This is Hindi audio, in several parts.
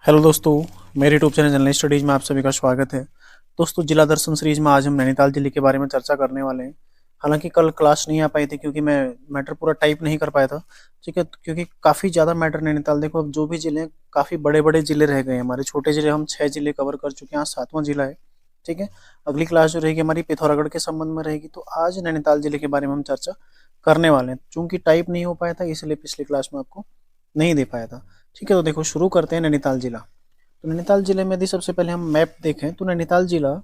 हेलो दोस्तों, मेरे यूट्यूब चैनल जनरल स्टडीज में आप सभी का स्वागत है। दोस्तों, जिला दर्शन सीरीज में आज हम नैनीताल जिले के बारे में चर्चा करने वाले हैं। हालांकि कल क्लास नहीं आ पाई थी क्योंकि मैं मैटर पूरा टाइप नहीं कर पाया था। ठीक है, क्योंकि काफ़ी ज़्यादा मैटर नैनीताल, देखो अब जो भी जिले हैं काफ़ी बड़े बड़े जिले रह गए हैं हमारे। छोटे जिले हम 6 जिले कवर कर चुके हैं, आज 7वां जिला है। ठीक है, अगली क्लास जो रहेगी हमारी पिथौरागढ़ के संबंध में रहेगी, तो आज नैनीताल जिले के बारे में हम चर्चा करने वाले हैं। चूंकि टाइप नहीं हो पाया था इसलिए पिछली क्लास में आपको नहीं दे पाया था। ठीक है, तो देखो शुरू करते हैं नैनीताल जिला। तो नैनीताल जिले में यदि सबसे पहले हम मैप देखें तो नैनीताल जिला,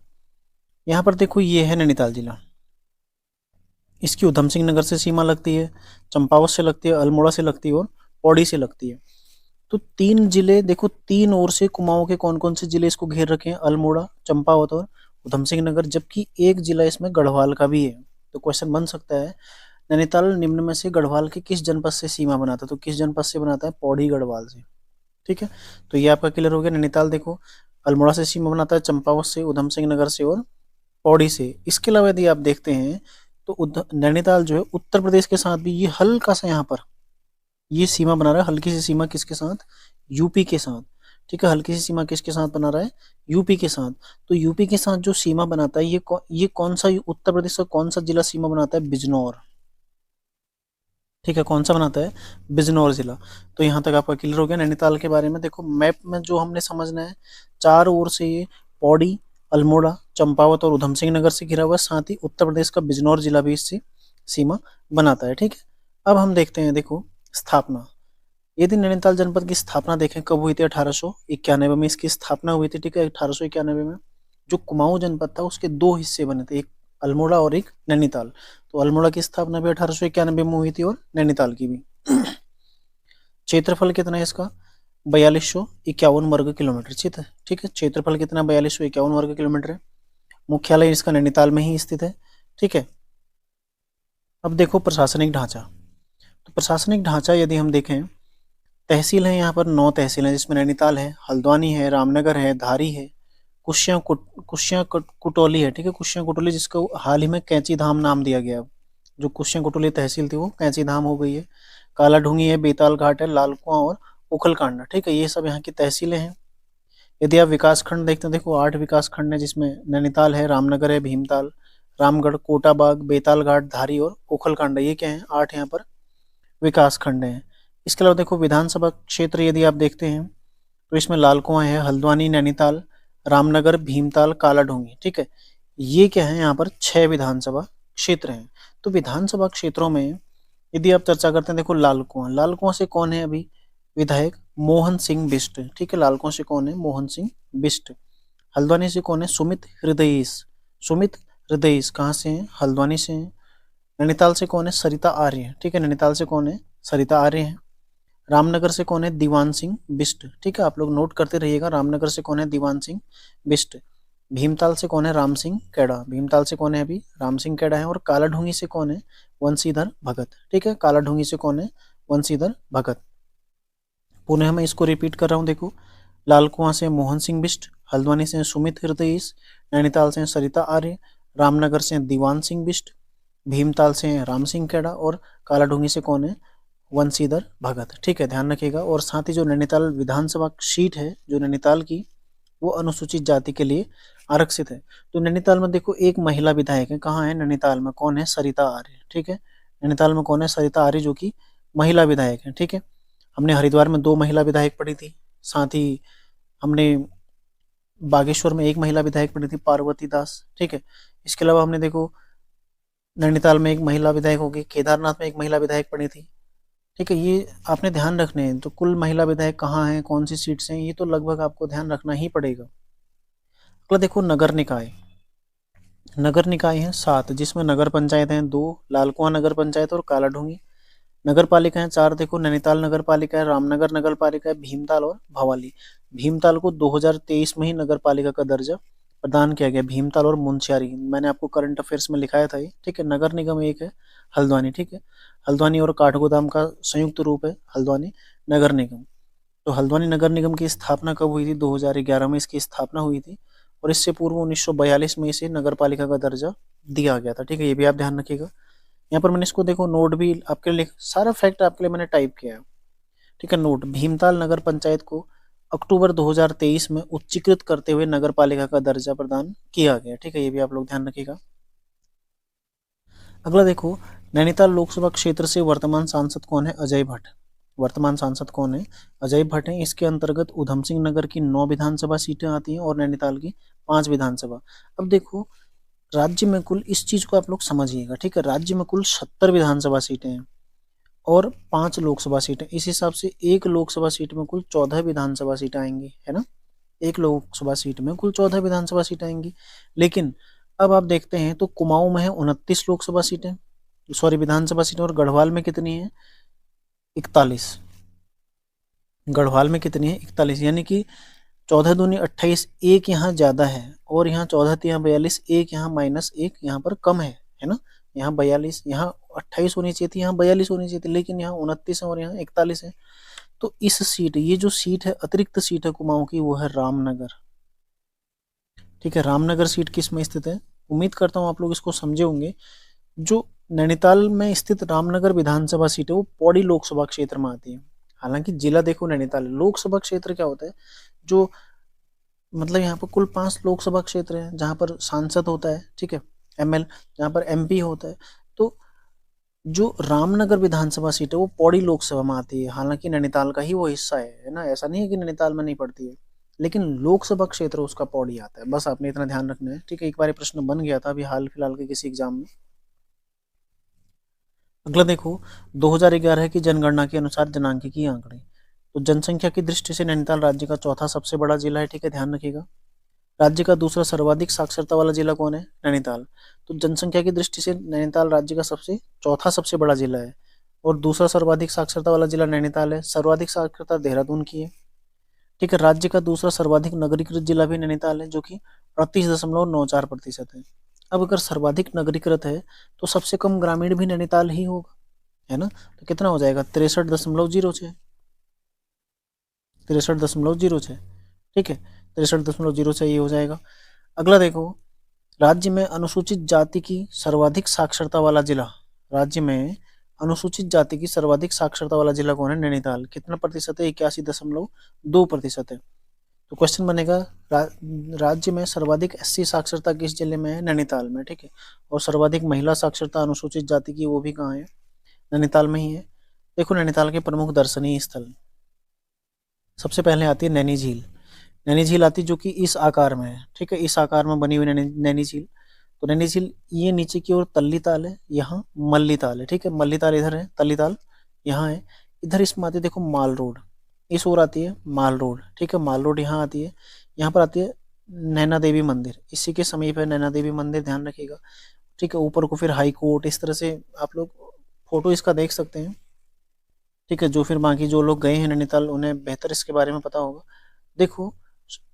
यहाँ पर देखो ये है नैनीताल जिला। इसकी उधम सिंह नगर से सीमा लगती है, चंपावत से लगती है, अल्मोड़ा से लगती है और पौड़ी से लगती है। तो 3 जिले देखो, 3 ओर से कुमाऊं के कौन कौन से जिले इसको घेर रखे हैं, अल्मोड़ा, चंपावत और उधम सिंह नगर, जबकि एक जिला इसमें गढ़वाल का भी है। तो क्वेश्चन बन सकता है, नैनीताल निम्न में से गढ़वाल के किस जनपद से सीमा बनाता है? तो किस जनपद से बनाता है? पौड़ी गढ़वाल से। ठीक है, तो ये आपका क्लियर हो गया। नैनीताल देखो अल्मोड़ा से सीमा बनाता है, चंपावत से, उधम सिंह नगर से और पौड़ी से। इसके अलावा यदि आप देखते हैं तो नैनीताल जो है उत्तर प्रदेश के साथ भी ये हल्का सा यहाँ पर ये सीमा बना रहा है, हल्की सी सीमा किसके साथ? यूपी के साथ। ठीक है, हल्की सी सीमा किसके साथ बना रहा है? यूपी के साथ। तो यूपी के साथ जो सीमा बनाता है ये कौन सा उत्तर प्रदेश का कौन सा जिला सीमा बनाता है? बिजनौर। ठीक है, कौन सा बनाता है? बिजनौर जिला। तो यहाँ तक आपका क्लियर हो गया नैनीताल के बारे में। देखो मैप में जो हमने समझना है, चार ओर से ये पौड़ी, अल्मोड़ा, चंपावत और उधम सिंह नगर से घिरा हुआ है, साथ ही उत्तर प्रदेश का बिजनौर जिला भी इससे सीमा बनाता है। ठीक है, अब हम देखते हैं, देखो स्थापना। यदि नैनीताल जनपद की स्थापना देखें कब हुई थी? 1891 में इसकी स्थापना हुई थी। ठीक है, 1891 में जो कुमाऊं जनपद था उसके दो हिस्से बने थे, एक अल्मोड़ा और एक नैनीताल। तो अल्मोड़ा की स्थापना भी 1891 में हुई थी और नैनीताल की भी। क्षेत्रफल कितना है इसका? 4251 वर्ग किलोमीटर। ठीक है, क्षेत्रफल कितना? 4251 वर्ग किलोमीटर है। मुख्यालय इसका नैनीताल में ही स्थित है। ठीक है, अब देखो प्रशासनिक ढांचा। तो प्रशासनिक ढांचा यदि हम देखें, तहसील है यहाँ पर 9 तहसील है, जिसमें नैनीताल है, हल्द्वानी है, रामनगर है, धारी है, कुशियां कुटौली है। ठीक है, कुशियां कुटौली जिसको हाल ही में कैंची धाम नाम दिया गया। जो कुशियां कुटौली तहसील थी वो कैंची धाम हो गई है। काला ढूंगी है, बेताल घाट है, लाल कुआं और उखलकांडा। ठीक है, ये सब यहाँ की तहसीलें हैं। यदि आप विकास खंड देखते हैं, देखो 8 विकास खंड है, जिसमें नैनीताल है, रामनगर है, भीमताल, रामगढ़, कोटाबाग, बेताल घाट, धारी और उखलकांडा। ये क्या है? 8 यहाँ पर विकास खंड है। इसके अलावा देखो विधानसभा क्षेत्र यदि आप देखते हैं तो इसमें लाल कुआं है, हल्द्वानी, नैनीताल, रामनगर, भीमताल, काला ढूंगी। ठीक है, ये क्या है? यहाँ पर 6 विधानसभा क्षेत्र हैं। तो विधानसभा क्षेत्रों में यदि आप चर्चा करते हैं, देखो लाल कुआं से कौन है अभी विधायक? मोहन सिंह बिष्ट। ठीक है, लाल कुआं से कौन है? मोहन सिंह बिष्ट। हल्द्वानी से कौन है? सुमित हृदयेश कहाँ से हैं? हल्द्वानी से हैं। नैनीताल से कौन है? सरिता आर्य। ठीक है, नैनीताल से कौन है? सरिता आर्य है। रामनगर से कौन है? दीवान सिंह बिष्ट। ठीक है, आप लोग नोट करते रहिएगा, रामनगर से कौन है? दीवान सिंह बिष्ट। भीमताल से कौन है? राम सिंह कैड़ा। भीमताल से कौन है अभी? राम सिंह कैड़ा है। और कालाढूंगी से कौन है? वंशीधर भगत। ठीक है, कालाढूंगी से कौन है? वंशीधर भगत। पुनः मैं इसको रिपीट कर रहा हूँ, देखो लाल कुआं से मोहन सिंह बिष्ट, हल्द्वानी से सुमित हृदयेश, नैनीताल से सरिता आर्य, रामनगर से दीवान सिंह बिष्ट, भीमताल से राम सिंह कैड़ा और कालाढूंगी से कौन है? वंशीधर भगत। ठीक है, ध्यान रखिएगा। और साथ ही जो नैनीताल विधानसभा सीट है जो नैनीताल की, वो अनुसूचित जाति के लिए आरक्षित है। तो नैनीताल में देखो एक महिला विधायक है। कहाँ है? नैनीताल में। कौन है? सरिता आर्य। ठीक है, नैनीताल में कौन है? सरिता आर्य, जो कि महिला विधायक है। ठीक है, हमने हरिद्वार में 2 महिला विधायक पढ़ी थी, साथ ही हमने बागेश्वर में 1 महिला विधायक पढ़ी थी, पार्वती दास। ठीक है, इसके अलावा हमने देखो नैनीताल में 1 महिला विधायक होगी, केदारनाथ में 1 महिला विधायक पढ़ी थी। ठीक है, ये आपने ध्यान रखने हैं। तो कुल महिला विधायक कहाँ हैं, कौन सी सीट से हैं, ये तो लगभग आपको ध्यान रखना ही पड़ेगा। अगला देखो नगर निकाय। नगर निकाय हैं 7, जिसमें नगर पंचायत हैं 2, लालकुआं नगर पंचायत और कालाढूंगी। नगर पालिका है 4, देखो नैनीताल नगर पालिका है, रामनगर नगर पालिका है, भीमताल और भवाली। भीमताल को 2023 में ही नगर पालिका का दर्जा प्रदान किया गया। भीमताल और मुंशियारी मैंने आपको करंट अफेयर्स में लिखाया था ये। ठीक है, नगर निगम एक है हल्द्वानी। ठीक है, हल्द्वानी और काठगोदाम का संयुक्त रूप है हल्द्वानी नगर निगम। तो हल्द्वानी नगर निगम की स्थापना कब हुई थी? 2011 में इसकी स्थापना हुई थी और इससे पूर्व 1942 में इसे नगर पालिका का दर्जा दिया गया था। ठीक है, ये भी आप ध्यान रखिएगा। यहाँ पर मैंने इसको देखो नोट भी आपके लिए, सारा फैक्ट आपके लिए मैंने टाइप किया है। ठीक है, नोट, भीमताल नगर पंचायत को अक्टूबर 2023 में उच्चीकृत करते हुए नगर पालिका का दर्जा प्रदान किया गया। ठीक है, ये भी आप लोग ध्यान रखिएगा। अगला देखो, नैनीताल लोकसभा क्षेत्र से वर्तमान सांसद कौन है? अजय भट्ट। वर्तमान सांसद कौन है? अजय भट्ट है। इसके अंतर्गत उधम सिंह नगर की 9 विधानसभा सीटें आती हैं और नैनीताल की 5 विधानसभा। अब देखो, राज्य में कुल, इस चीज को आप लोग समझिएगा, ठीक है, राज्य में कुल 70 विधानसभा सीटें हैं और 5 लोकसभा सीटें। इस हिसाब से एक लोकसभा सीट में कुल 14 विधानसभा सीटें आएंगी, है ना। एक लोकसभा सीट में कुल 14 विधानसभा सीटें आएंगी। लेकिन अब आप देखते हैं तो कुमाऊं में है 29 लोकसभा सीटें, सॉरी विधानसभा सीटें, और गढ़वाल में कितनी है? 41। गढ़वाल में कितनी है? 41। यानी कि 14 दूनी 28, एक यहाँ ज्यादा है और यहाँ 14 यहाँ 42, एक यहाँ -1 यहाँ पर कम है ना। यहाँ 42, यहाँ 28 होनी चाहिए थी, यहाँ 42 होनी चाहिए थी, लेकिन यहाँ 29 है और यहाँ 41 है। तो इस सीट, ये जो सीट है, अतिरिक्त सीट है कुमाऊं की, वो है रामनगर। ठीक है, रामनगर सीट किस में स्थित है? उम्मीद करता हूँ आप लोग इसको समझे होंगे। जो नैनीताल में स्थित रामनगर विधानसभा सीट है वो पौड़ी लोकसभा क्षेत्र में आती है। हालांकि जिला देखो नैनीताल, लोकसभा क्षेत्र क्या होता है? जो मतलब यहाँ पर कुल 5 लोकसभा क्षेत्र है जहाँ पर सांसद होता है, ठीक है, एमएल, जहाँ पर एमपी होता है। तो जो रामनगर विधानसभा सीट है वो पौड़ी लोकसभा में आती है। हालांकि नैनीताल का ही वो हिस्सा है ना, ऐसा नहीं है कि नैनीताल में नहीं पड़ती है, लेकिन लोकसभा क्षेत्र उसका पौड़ी आता है। बस आपने इतना ध्यान रखना है, ठीक है। एक बार प्रश्न बन गया था अभी हाल फिलहाल के किसी एग्जाम में। अगला देखो, 2011 की जनगणना के अनुसार जनांकीय आंकड़े। तो जनसंख्या की दृष्टि से नैनीताल राज्य का चौथा सबसे बड़ा जिला है, ठीक है, ध्यान रखिएगा। राज्य का दूसरा सर्वाधिक साक्षरता वाला जिला कौन है? नैनीताल। तो जनसंख्या की दृष्टि से नैनीताल राज्य का चौथा सबसे बड़ा जिला है और दूसरा सर्वाधिक साक्षरता वाला जिला नैनीताल है। सर्वाधिक साक्षरता देहरादून की है, ठीक है। राज्य का दूसरा सर्वाधिक नगरीकृत जिला भी नैनीताल है, जो कि 38.94% है। अब अगर सर्वाधिक नगरीकृत है तो सबसे कम ग्रामीण भी नैनीताल ही होगा, है ना। तो कितना हो जाएगा? 63.06, 63.06, ठीक है, 63.06 ये हो जाएगा। अगला देखो, राज्य में अनुसूचित जाति की सर्वाधिक साक्षरता वाला जिला, राज्य में अनुसूचित जाति की सर्वाधिक साक्षरता वाला जिला कौन है? नैनीताल। कितना प्रतिशत है? 81.2% है। तो क्वेश्चन बनेगा, राज्य में सर्वाधिक एससी साक्षरता किस जिले में है? नैनीताल में, ठीक है। और सर्वाधिक महिला साक्षरता अनुसूचित जाति की, वो भी कहाँ है? नैनीताल में ही है। देखो नैनीताल के प्रमुख दर्शनीय स्थल, सबसे पहले आती है नैनी झील। नैनी झील आती है जो कि इस आकार में है, ठीक है, इस आकार में बनी हुई नैनी झील। तो नैनी झील ये नीचे की ओर तल्ली ताल है, यहाँ मल्ली ताल है, ठीक है। मल्ली ताल इधर है, तल्ली ताल यहाँ है। इधर इसमें आती है, देखो माल रोड, इस ओर आती है माल रोड, ठीक है, माल रोड यहाँ आती है। यहाँ पर आती है नैना देवी मंदिर, इसी के समीप है नैना देवी मंदिर, ध्यान रखिएगा, ठीक है। ऊपर को फिर हाई कोर्ट, इस तरह से आप लोग फोटो इसका देख सकते हैं, ठीक है। जो फिर बाकी जो लोग गए हैं नैनीताल उन्हें बेहतर इसके बारे में पता होगा। देखो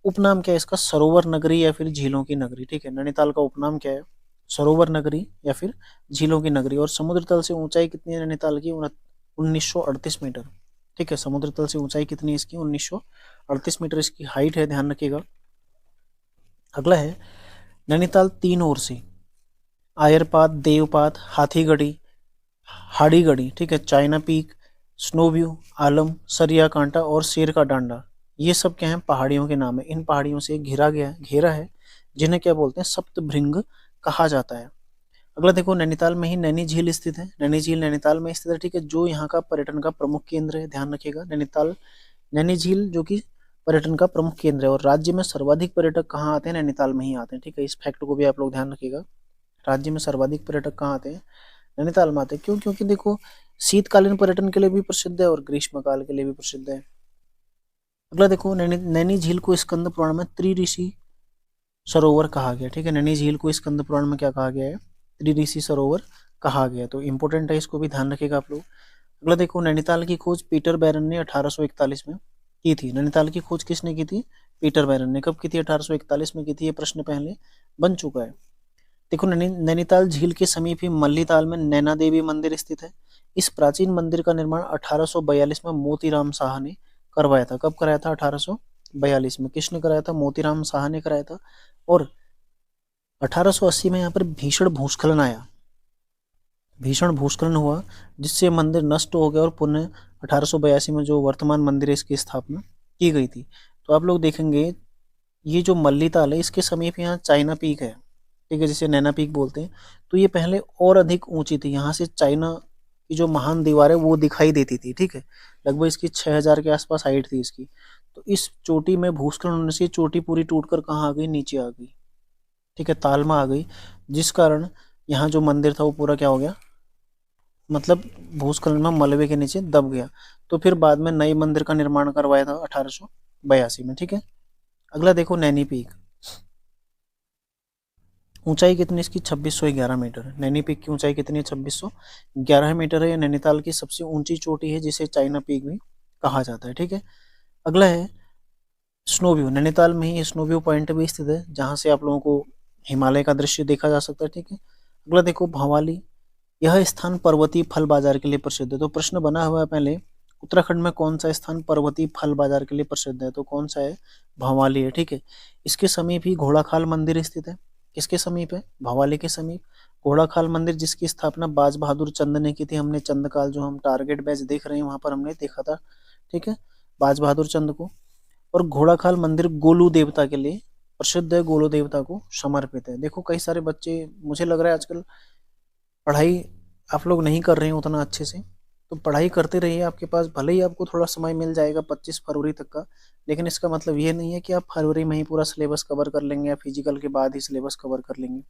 उपनाम क्या है इसका? सरोवर नगरी या फिर झीलों की नगरी, ठीक है। नैनीताल का उपनाम क्या है? सरोवर नगरी या फिर झीलों की नगरी। और समुद्र तल से ऊंचाई कितनी है नैनीताल की? 1938 मीटर, ठीक है। समुद्र तल से ऊंचाई कितनी है इसकी? 1938 मीटर इसकी हाइट है, ध्यान रखिएगा। अगला है, नैनीताल 3 ओर से आयरपात, देवपात, हाथीगढ़ी, हाड़ीगढ़ी, ठीक है, चाइना पीक, स्नो व्यू, आलम, सरिया कांटा और शेर का डांडा, ये सब क्या है? पहाड़ियों के नाम है। इन पहाड़ियों से घेरा है, जिन्हें क्या बोलते हैं? सप्तभृंग कहा जाता है। अगला देखो, नैनीताल में ही नैनी झील स्थित है। नैनी झील नैनीताल में स्थित है, ठीक है, जो यहाँ का पर्यटन का प्रमुख केंद्र है, ध्यान रखिएगा। नैनी झील जो कि पर्यटन का प्रमुख केंद्र है। और राज्य में सर्वाधिक पर्यटक कहाँ आते हैं? नैनीताल में ही आते हैं, ठीक है। इस फैक्ट को भी आप लोग ध्यान रखिएगा। राज्य में सर्वाधिक पर्यटक कहाँ आते हैं? नैनीताल में आते हैं। क्यों? क्योंकि देखो शीतकालीन पर्यटन के लिए भी प्रसिद्ध है और ग्रीष्मकाल के लिए भी प्रसिद्ध है। अगला देखो, नैनी झील को स्कंद पुराण में त्रिऋषि सरोवर कहा गया, ठीक है। नैनी झील को स्कंद पुराण में क्या कहा गया है? त्रिऋषि सरोवर कहा गया। तो इंपॉर्टेंट है, इसको भी ध्यान रखिएगा आप लोग। अगला देखो, नैनीताल की खोज पीटर बैरन ने 1841 में की थी। नैनीताल की खोज किसने की थी? पीटर बैरन ने। कब की थी? 1841 में की थी। ये प्रश्न पहले बन चुका है। देखो नैनीताल झील के समीप ही मल्लीताल में नैना देवी मंदिर स्थित है। इस प्राचीन मंदिर का निर्माण 1842 में मोतीराम शाह ने करवाया था। कब कराया था? 1842 में। किसने कराया था? मोतीराम शाह ने कराया था। और 1880 में यहाँ पर भीषण भूस्खलन आया, भीषण भूस्खलन हुआ, जिससे मंदिर नष्ट हो गया और पुनः 1882 में जो वर्तमान मंदिर है इसकी स्थापना की गई थी। तो आप लोग देखेंगे ये जो मल्ली ताल है इसके समीप यहाँ चाइना पीक है, ठीक है, जिसे नैना पीक बोलते हैं। तो ये पहले और अधिक ऊंची थी, यहाँ से चाइना की जो महान दीवार है वो दिखाई देती थी, ठीक है। लगभग इसकी 6000 के आसपास हाइट थी इसकी। तो इस चोटी में भूस्खलन होने से ये चोटी पूरी टूटकर कहाँ आ गई, नीचे आ गई, ठीक है, ताल में आ गई, जिस कारण यहाँ जो मंदिर था वो पूरा क्या हो गया, मतलब भूस्खलन में मलबे के नीचे दब गया। तो फिर बाद में नए मंदिर का निर्माण करवाया था 1882 में, ठीक है। अगला देखो नैनी पीक। ऊंचाई कितनी इसकी 2611 मीटर है। नैनी पीक की ऊंचाई कितनी है, 2611 मीटर है। यह नैनीताल की सबसे ऊंची चोटी है जिसे चाइना पीक भी कहा जाता है, ठीक है। अगला है स्नो व्यू। नैनीताल में ही स्नो व्यू पॉइंट भी स्थित है जहां से आप लोगों को हिमालय का दृश्य देखा जा सकता है, ठीक है। अगला देखो भवाली। यह स्थान पर्वतीय फल बाजार के लिए प्रसिद्ध है। तो प्रश्न बना हुआ है पहले, उत्तराखंड में कौन सा स्थान पर्वतीय फल बाजार के लिए प्रसिद्ध है, तो कौन सा है, भवाली है, ठीक है। इसके समीप ही घोड़ाखाल मंदिर स्थित है। किसके समीप है, भवाली के समीप घोड़ाखाल मंदिर, जिसकी स्थापना बाज बहादुर चंद ने की थी। हमने चंदकाल जो हम टारगेट बैच देख रहे हैं वहां पर हमने देखा था, ठीक है, बाज बहादुर चंद को। और घोड़ाखाल मंदिर गोलू देवता के लिए प्रसिद्ध है, गोलू देवता को समर्पित है। देखो कई सारे बच्चे, मुझे लग रहा है आजकल पढ़ाई आप लोग नहीं कर रहे हैं उतना अच्छे से, तो पढ़ाई करते रहिए। आपके पास भले ही आपको थोड़ा समय मिल जाएगा 25 फरवरी तक का, लेकिन इसका मतलब ये नहीं है कि आप फरवरी में ही पूरा सिलेबस कवर कर लेंगे या फिजिकल के बाद ही सिलेबस कवर कर लेंगे,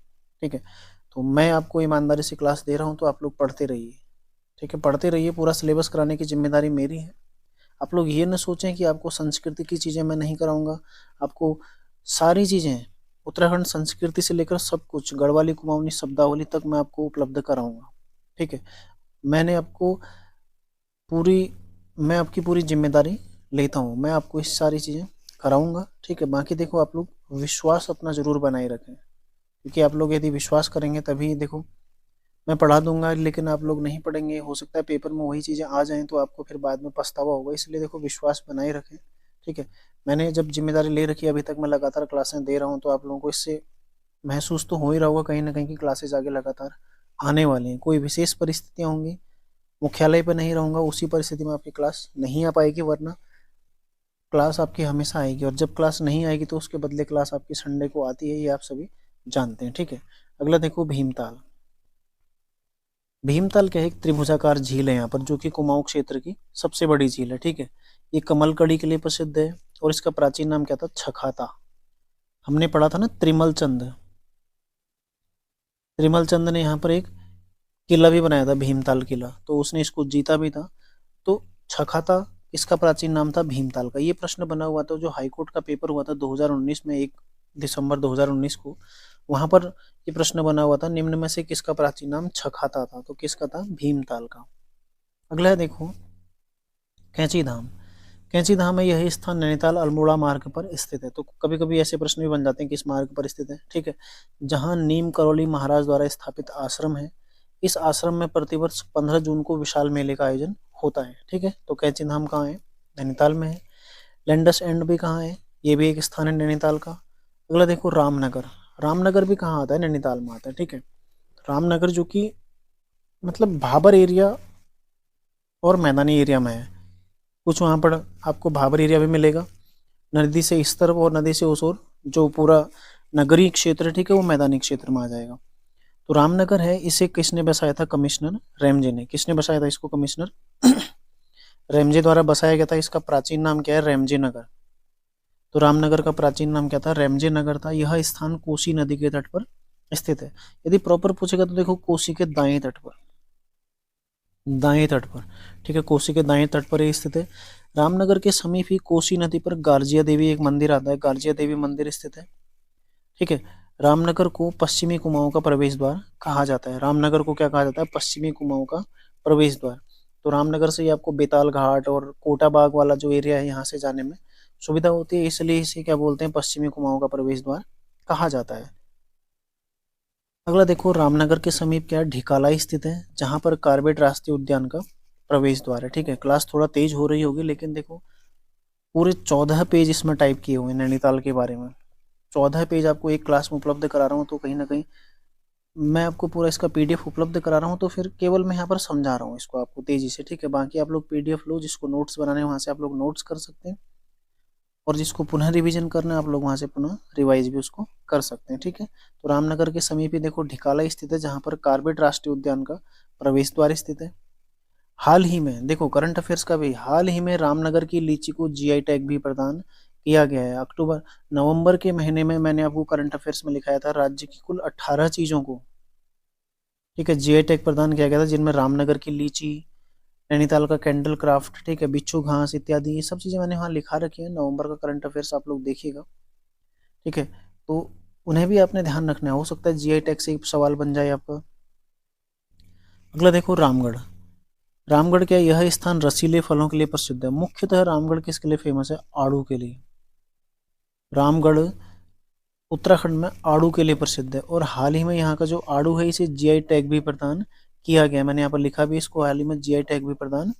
ठीक है। तो मैं आपको ईमानदारी से क्लास दे रहा हूँ, तो आप लोग पढ़ते रहिए, ठीक है, पढ़ते रहिए। पूरा सिलेबस कराने की जिम्मेदारी मेरी है। आप लोग ये न सोचें कि आपको संस्कृति की चीज़ें मैं नहीं कराऊंगा। आपको सारी चीज़ें, उत्तराखंड संस्कृति से लेकर सब कुछ, गढ़वाली कुमाऊनी शब्दावली तक मैं आपको उपलब्ध कराऊंगा, ठीक है। मैंने आपको पूरी मैं आपकी पूरी जिम्मेदारी लेता हूँ, मैं आपको इस सारी चीज़ें कराऊंगा, ठीक है। बाकी देखो आप लोग विश्वास अपना ज़रूर बनाए रखें, क्योंकि आप लोग यदि विश्वास करेंगे तभी देखो मैं पढ़ा दूंगा, लेकिन आप लोग नहीं पढ़ेंगे, हो सकता है पेपर में वही चीज़ें आ जाएं तो आपको फिर बाद में पछतावा होगा। इसलिए देखो विश्वास बनाए रखें, ठीक है। मैंने जब जिम्मेदारी ले रखी है, अभी तक मैं लगातार क्लासें दे रहा हूँ, तो आप लोगों को इससे महसूस तो हो ही रहा होगा कहीं ना कहीं की क्लासेस आगे लगातार आने वाली हैं। कोई विशेष परिस्थितियाँ होंगी, मुख्यालय पर नहीं रहूंगा, उसी परिस्थिति में आपकी क्लास नहीं आ पाएगी, वरना क्लास आपकी हमेशा आएगी। और जब क्लास नहीं आएगी तो उसके बदले क्लास आपकी संडे को आती है, ये आप सभी जानते हैं, ठीक है। अगला देखो भीमताल। भीमताल क्या है, एक त्रिभुजाकार झील है यहाँ पर, जो कि कुमाऊं क्षेत्र की सबसे बड़ी झील है, ठीक है। ये कमल कड़ी के लिए प्रसिद्ध है और इसका प्राचीन नाम क्या था, छखाता। हमने पढ़ा था ना त्रिमल चंद, त्रिमल चंद ने यहाँ पर एक किला भी बनाया था, भीमताल किला, तो उसने इसको जीता भी था। तो छखाता इसका प्राचीन नाम था भीमताल का। ये प्रश्न बना हुआ था जो हाईकोर्ट का पेपर हुआ था 2019 में, 1 दिसंबर 2019 को, वहां पर ये प्रश्न बना हुआ था, निम्न में से किसका प्राचीन नाम छखाता था, तो किसका था, भीमताल का। अगला है देखो कैंची धाम। कैंची धाम है, यह स्थान नैनीताल अल्मोड़ा मार्ग पर स्थित है। तो कभी कभी ऐसे प्रश्न भी बन जाते हैं कि इस मार्ग पर स्थित है, ठीक है। जहां नीम करौली महाराज द्वारा स्थापित आश्रम है। इस आश्रम में प्रतिवर्ष 15 जून को विशाल मेले का आयोजन होता है, ठीक है। तो कैंची धाम कहाँ है, नैनीताल में है। लैंडस एंड भी कहाँ है, ये भी एक स्थान है नैनीताल का। अगला देखो रामनगर। रामनगर भी कहाँ आता है, नैनीताल में आता है, ठीक है। रामनगर जो कि मतलब भाबर एरिया और मैदानी एरिया में है। कुछ वहाँ पर आपको भाबर एरिया भी मिलेगा, नदी से इस तरफ और नदी से उस ओर, जो पूरा नगरीय क्षेत्र है, ठीक है, वो मैदानी क्षेत्र में आ जाएगा। तो रामनगर है, इसे किसने बसाया था, कमिश्नर रैमजे ने। किसने बसाया था इसको, कमिश्नर रैमजे द्वारा बसाया गया था। इसका प्राचीन नाम क्या है, रैमजे नगर। तो रामनगर का प्राचीन नाम क्या था, रैमजे नगर था। यह स्थान कोसी नदी के तट पर स्थित है। यदि प्रॉपर पूछेगा तो देखो कोसी के दाएं तट पर, दाएं तट पर, ठीक है, कोसी के दाएं तट पर स्थित है। रामनगर के समीप ही कोसी नदी पर गार्जिया देवी एक मंदिर आता है, गार्जिया देवी मंदिर स्थित है, ठीक है। रामनगर को पश्चिमी कुमाऊं का प्रवेश द्वार कहा जाता है। रामनगर को क्या कहा जाता है, पश्चिमी कुमाऊं का प्रवेश द्वार। तो रामनगर से ही आपको बेताल घाट और कोटा बाग वाला जो एरिया है, यहाँ से जाने में सुविधा होती है, इसलिए इसे क्या बोलते हैं, पश्चिमी कुमाऊं का प्रवेश द्वार कहा जाता है। अगला देखो रामनगर के समीप क्या ढिकाला स्थित है, जहां पर कार्बेट राष्ट्रीय उद्यान का प्रवेश द्वार है, ठीक है। क्लास थोड़ा तेज हो रही होगी, लेकिन देखो पूरे 14 पेज इसमें टाइप किए हुए हैं नैनीताल के बारे में। 14 पेज आपको एक क्लास में उपलब्ध करा रहा हूँ, तो कहीं ना कहीं मैं आपको पूरा इसका पीडीएफ उपलब्ध करा रहा हूँ, तो फिर केवल मैं यहाँ पर समझा रहा हूँ इसको आपको तेजी से, ठीक है। बाकी आप लोग पीडीएफ लो, जिसको नोट्स बनाने हैं वहां से आप लोग नोट्स कर सकते हैं। और जिसको पुनः रिवीजन करना है आप लोग वहां से पुनः रिवाइज भी उसको कर सकते हैं। ठीक है, तो रामनगर के समीप ही देखो ढिकाला स्थित है, जहां पर कार्बेट राष्ट्रीय उद्यान का प्रवेश द्वार स्थित है। हाल ही में देखो करंट अफेयर्स का भी, हाल ही में रामनगर की लीची को जीआई टैग भी प्रदान किया गया है। अक्टूबर नवंबर के महीने में मैंने आपको करंट अफेयर्स में लिखाया था, राज्य की कुल 18 चीजों को, ठीक है, जीआई टैग प्रदान किया गया था, जिनमें रामनगर की लीची, नैनीताल का कैंडल क्राफ्ट, ठीक है, बिच्छू घास इत्यादि, ये सब चीजें मैंने वहाँ लिखा रखी है। नवंबर का करंट अफेयर्स आप लोग देखिएगा। ठीक है, तो उन्हें भी आपने ध्यान रखना है, हो सकता है जीआई टैग से सवाल बन जाए आपका। अगला देखो रामगढ़। रामगढ़ क्या, यह स्थान रसीले फलों के लिए प्रसिद्ध है। मुख्यतः रामगढ़ किसके लिए फेमस है, आड़ू के लिए। रामगढ़ उत्तराखंड में आड़ू के लिए प्रसिद्ध है, और हाल ही में यहाँ का जो आड़ू है इसे जीआई टैग भी प्रदान किया गया। मैंने यहाँ पर लिखा भी, इसको हाल ही में जीआई टैग भी प्रदान